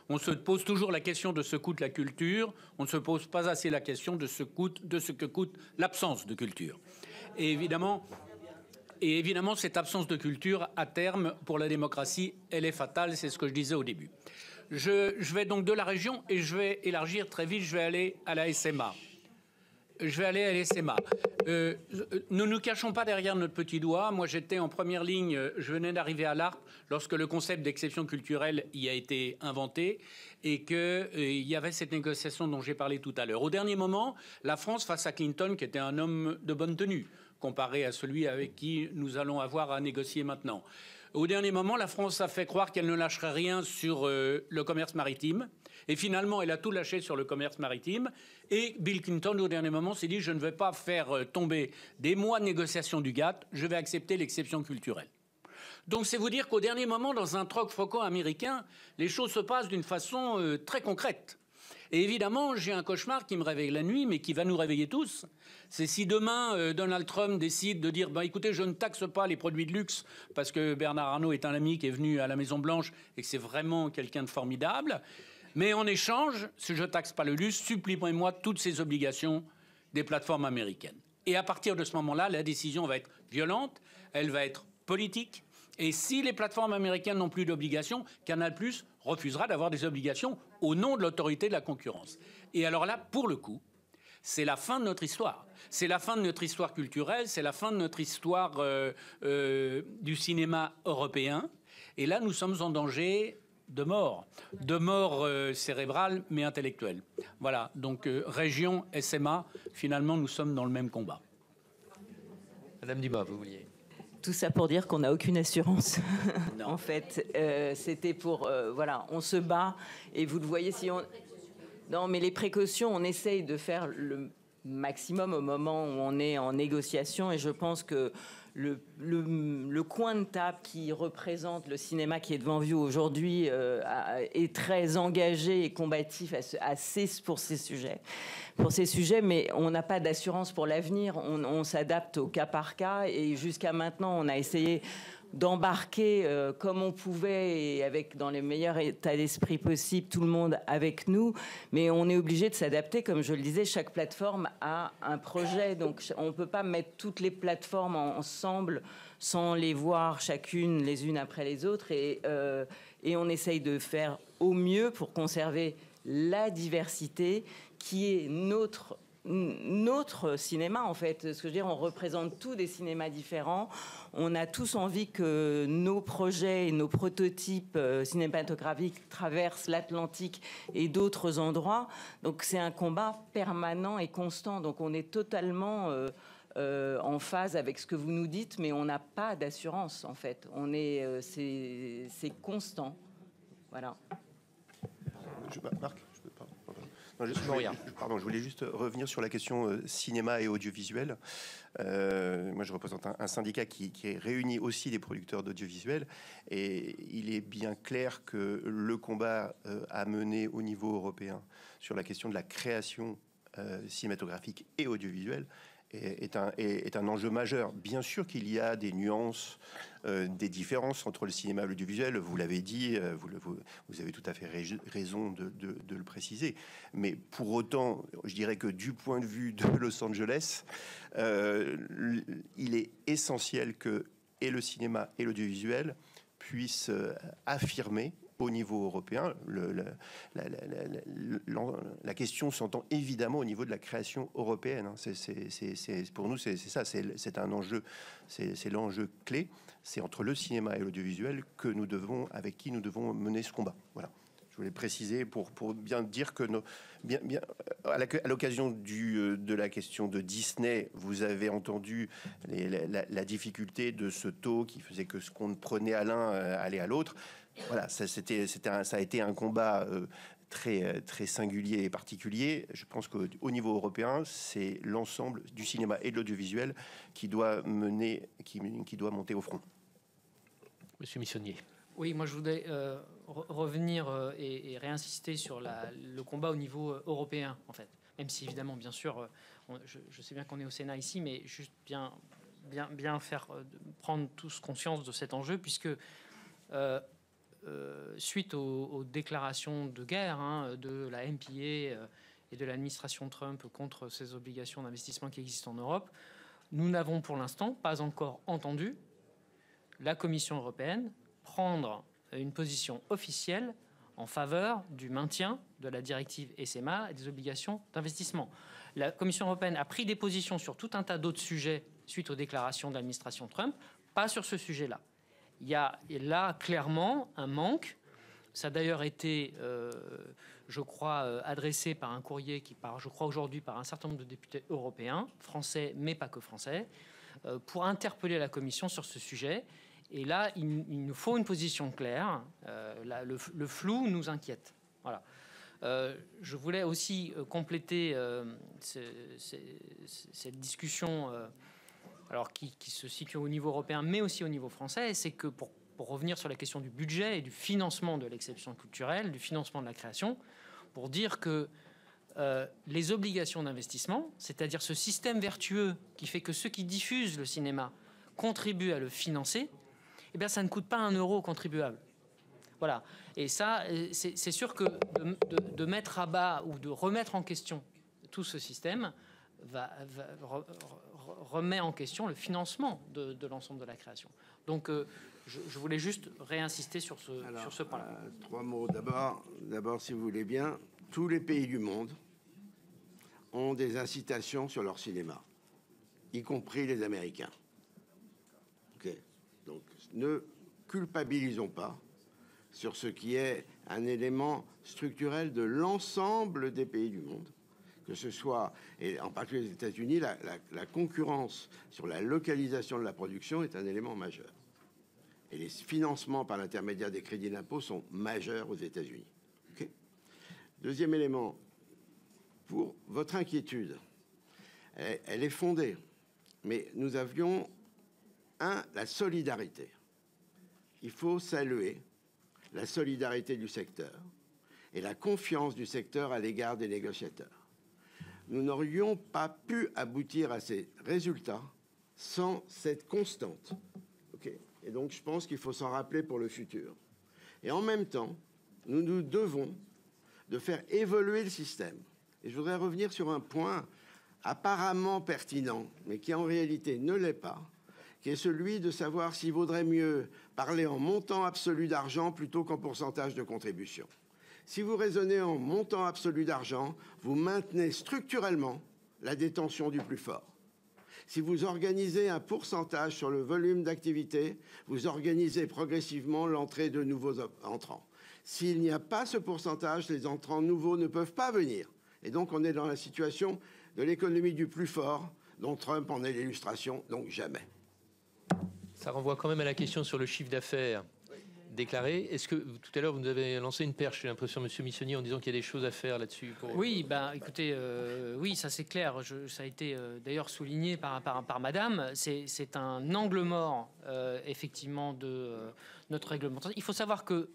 [SPEAKER 2] On se pose toujours la question de ce que coûte la culture, on ne se pose pas assez la question de ce que coûte l'absence de culture. Et évidemment, cette absence de culture, à terme, pour la démocratie, elle est fatale, c'est ce que je disais au début. Je vais donc de la région et je vais élargir très vite, je vais aller à la SMA. Ne nous cachons pas derrière notre petit doigt. Moi, j'étais en première ligne, je venais d'arriver à l'ARP lorsque le concept d'exception culturelle y a été inventé et qu'il y avait cette négociation dont j'ai parlé tout à l'heure. Au dernier moment, la France, face à Clinton, qui était un homme de bonne tenue, comparé à celui avec qui nous allons avoir à négocier maintenant. Au dernier moment, la France a fait croire qu'elle ne lâcherait rien sur le commerce maritime. Et finalement, elle a tout lâché sur le commerce maritime. Et Bill Clinton, au dernier moment, s'est dit « Je ne vais pas faire tomber des mois de négociation du GATT, je vais accepter l'exception culturelle ». Donc c'est vous dire qu'au dernier moment, dans un troc franco-américain, les choses se passent d'une façon très concrète. Et évidemment, j'ai un cauchemar qui me réveille la nuit, mais qui va nous réveiller tous. C'est si demain, Donald Trump décide de dire écoutez, je ne taxe pas les produits de luxe, parce que Bernard Arnault est un ami qui est venu à la Maison-Blanche et que c'est vraiment quelqu'un de formidable. Mais en échange, si je ne taxe pas le luxe, supprimez-moi toutes ces obligations des plateformes américaines. Et à partir de ce moment-là, la décision va être violente, elle va être politique. Et si les plateformes américaines n'ont plus d'obligations, Canal+ refusera d'avoir des obligations au nom de l'autorité de la concurrence. Et alors là, pour le coup, c'est la fin de notre histoire. C'est la fin de notre histoire culturelle, c'est la fin de notre histoire du cinéma européen. Et là, nous sommes en danger de mort cérébrale, mais intellectuelle. Voilà, donc région, SMA, finalement, nous sommes dans le même combat.
[SPEAKER 1] Madame Dumas, vous vouliez...
[SPEAKER 7] Tout ça pour dire qu'on n'a aucune assurance. En fait, c'était pour... voilà, on se bat et vous le voyez, si on... Non, mais les précautions, on essaye de faire le maximum au moment où on est en négociation et je pense que le coin de table qui représente le cinéma qui est devant vous aujourd'hui est très engagé et combatif pour ces sujets, mais on n'a pas d'assurance pour l'avenir. On s'adapte au cas par cas et jusqu'à maintenant, on a essayé d'embarquer comme on pouvait et avec dans les meilleurs états d'esprit possible tout le monde avec nous, mais on est obligé de s'adapter. Comme je le disais, chaque plateforme a un projet, donc on ne peut pas mettre toutes les plateformes ensemble sans les voir chacune les unes après les autres et on essaye de faire au mieux pour conserver la diversité qui est notre cinéma, en fait. Ce que je veux dire, on représente tous des cinémas différents. On a tous envie que nos projets et nos prototypes cinématographiques traversent l'Atlantique et d'autres endroits. Donc c'est un combat permanent et constant. Donc on est totalement en phase avec ce que vous nous dites, mais on n'a pas d'assurance, en fait. C'est constant. Voilà.
[SPEAKER 4] Marc ? Non, je voulais juste revenir sur la question cinéma et audiovisuel. Moi, je représente un syndicat qui réunit aussi des producteurs d'audiovisuel. Et il est bien clair que le combat à mener au niveau européen sur la question de la création cinématographique et audiovisuelle est un enjeu majeur. Bien sûr qu'il y a des nuances, des différences entre le cinéma et l'audiovisuel. Vous l'avez dit, vous avez tout à fait raison de le préciser. Mais pour autant, je dirais que du point de vue de Los Angeles, il est essentiel que et le cinéma et l'audiovisuel puissent affirmer au niveau européen. La question s'entend évidemment au niveau de la création européenne. Pour nous, c'est ça, c'est un enjeu, c'est l'enjeu clé. C'est entre le cinéma et l'audiovisuel avec qui nous devons mener ce combat. Voilà. Je voulais préciser pour bien dire que à l'occasion de la question de Disney, vous avez entendu la difficulté de ce taux qui faisait que ce qu'on prenait à l'un allait à l'autre. Voilà, ça a été un combat très singulier et particulier. Je pense qu'au niveau européen, c'est l'ensemble du cinéma et de l'audiovisuel qui doit monter au front.
[SPEAKER 1] Monsieur Missonnier.
[SPEAKER 6] Oui, moi je voudrais revenir et réinsister sur le combat au niveau européen, en fait. Même si évidemment, bien sûr, je sais bien qu'on est au Sénat ici, mais juste bien faire prendre tous conscience de cet enjeu, puisque suite aux déclarations de guerre de la MPA et de l'administration Trump contre ces obligations d'investissement qui existent en Europe, nous n'avons pour l'instant pas encore entendu la Commission européenne prendre une position officielle en faveur du maintien de la directive SMA et des obligations d'investissement. La Commission européenne a pris des positions sur tout un tas d'autres sujets suite aux déclarations de l'administration Trump, pas sur ce sujet-là. Il y a là clairement un manque. Ça a d'ailleurs été, je crois, adressé par un courrier qui part, je crois, aujourd'hui par un certain nombre de députés européens, français, mais pas que français, pour interpeller la Commission sur ce sujet. Et là, il nous faut une position claire. Le flou nous inquiète. Voilà. Je voulais aussi compléter cette discussion alors qui se situe au niveau européen, mais aussi au niveau français. C'est que pour revenir sur la question du budget et du financement de l'exception culturelle, du financement de la création, pour dire que les obligations d'investissement, c'est-à-dire ce système vertueux qui fait que ceux qui diffusent le cinéma contribuent à le financer, eh bien, ça ne coûte pas 1 euro au contribuable. Voilà. Et ça, c'est sûr que de mettre à bas ou de remettre en question tout ce système remet en question le financement de l'ensemble de la création. Donc, je voulais juste réinsister sur ce point-là.
[SPEAKER 5] 3 mots. D'abord, si vous voulez bien, tous les pays du monde ont des incitations sur leur cinéma, y compris les Américains. Okay. Donc, ne culpabilisons pas sur ce qui est un élément structurel de l'ensemble des pays du monde, que ce soit, et en particulier les États-Unis, la concurrence sur la localisation de la production est un élément majeur. Et les financements par l'intermédiaire des crédits d'impôt sont majeurs aux États-Unis. Okay. Deuxième élément, pour votre inquiétude, elle est fondée, mais nous avions la solidarité. Il faut saluer la solidarité du secteur et la confiance du secteur à l'égard des négociateurs. Nous n'aurions pas pu aboutir à ces résultats sans cette constante. Okay. Et donc, je pense qu'il faut s'en rappeler pour le futur. Et en même temps, nous nous devons de faire évoluer le système. Et je voudrais revenir sur un point apparemment pertinent, mais qui en réalité ne l'est pas, qui est celui de savoir s'il vaudrait mieux parler en montant absolu d'argent plutôt qu'en pourcentage de contribution. Si vous raisonnez en montant absolu d'argent, vous maintenez structurellement la détention du plus fort. Si vous organisez un pourcentage sur le volume d'activité, vous organisez progressivement l'entrée de nouveaux entrants. S'il n'y a pas ce pourcentage, les entrants nouveaux ne peuvent pas venir. Et donc, on est dans la situation de l'économie du plus fort, dont Trump en est l'illustration, donc jamais.
[SPEAKER 1] Ça renvoie quand même à la question sur le chiffre d'affaires déclaré. Est-ce que tout à l'heure vous nous avez lancé une perche, j'ai l'impression, Monsieur Missonnier, en disant qu'il y a des choses à faire là-dessus pour...
[SPEAKER 6] Oui, écoutez, oui, ça c'est clair. Ça a été d'ailleurs souligné par Madame. C'est un angle mort, effectivement, de notre réglementation. Il faut savoir que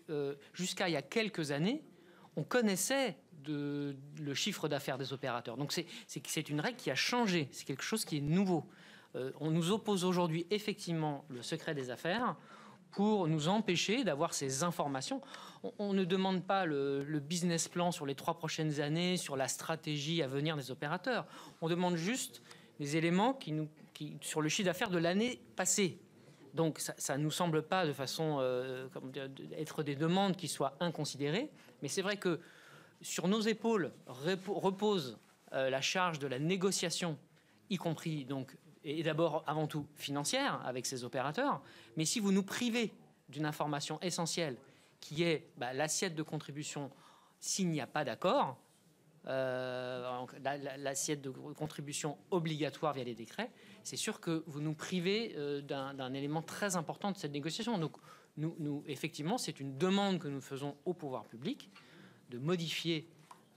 [SPEAKER 6] jusqu'à il y a quelques années, on connaissait le chiffre d'affaires des opérateurs. Donc c'est une règle qui a changé. C'est quelque chose qui est nouveau. On nous oppose aujourd'hui effectivement le secret des affaires pour nous empêcher d'avoir ces informations. On ne demande pas le business plan sur les 3 prochaines années, sur la stratégie à venir des opérateurs. On demande juste des éléments sur le chiffre d'affaires de l'année passée. Donc ça ne nous semble pas de façon être des demandes qui soient inconsidérées. Mais c'est vrai que sur nos épaules repose la charge de la négociation, y compris donc et d'abord, avant tout, financière avec ces opérateurs. Mais si vous nous privez d'une information essentielle qui est l'assiette de contribution s'il n'y a pas d'accord, l'assiette de contribution obligatoire via les décrets, c'est sûr que vous nous privez d'un élément très important de cette négociation. Donc, nous, effectivement, c'est une demande que nous faisons au pouvoir public de modifier.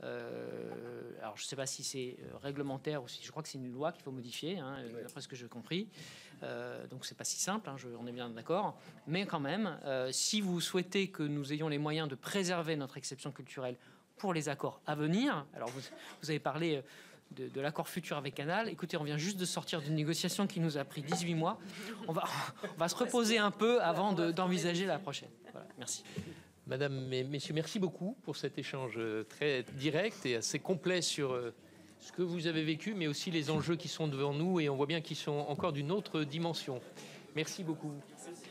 [SPEAKER 6] Alors, je ne sais pas si c'est réglementaire ou si je crois que c'est une loi qu'il faut modifier, d'après ce que j'ai compris. Donc, c'est pas si simple, on est bien d'accord. Mais quand même, si vous souhaitez que nous ayons les moyens de préserver notre exception culturelle pour les accords à venir, alors vous avez parlé de l'accord futur avec Canal. Écoutez, on vient juste de sortir d'une négociation qui nous a pris 18 mois. On va se reposer un peu avant d'envisager la prochaine. Voilà, merci.
[SPEAKER 1] Madame et messieurs, merci beaucoup pour cet échange très direct et assez complet sur ce que vous avez vécu, mais aussi les enjeux qui sont devant nous, et on voit bien qu'ils sont encore d'une autre dimension. Merci beaucoup. Merci.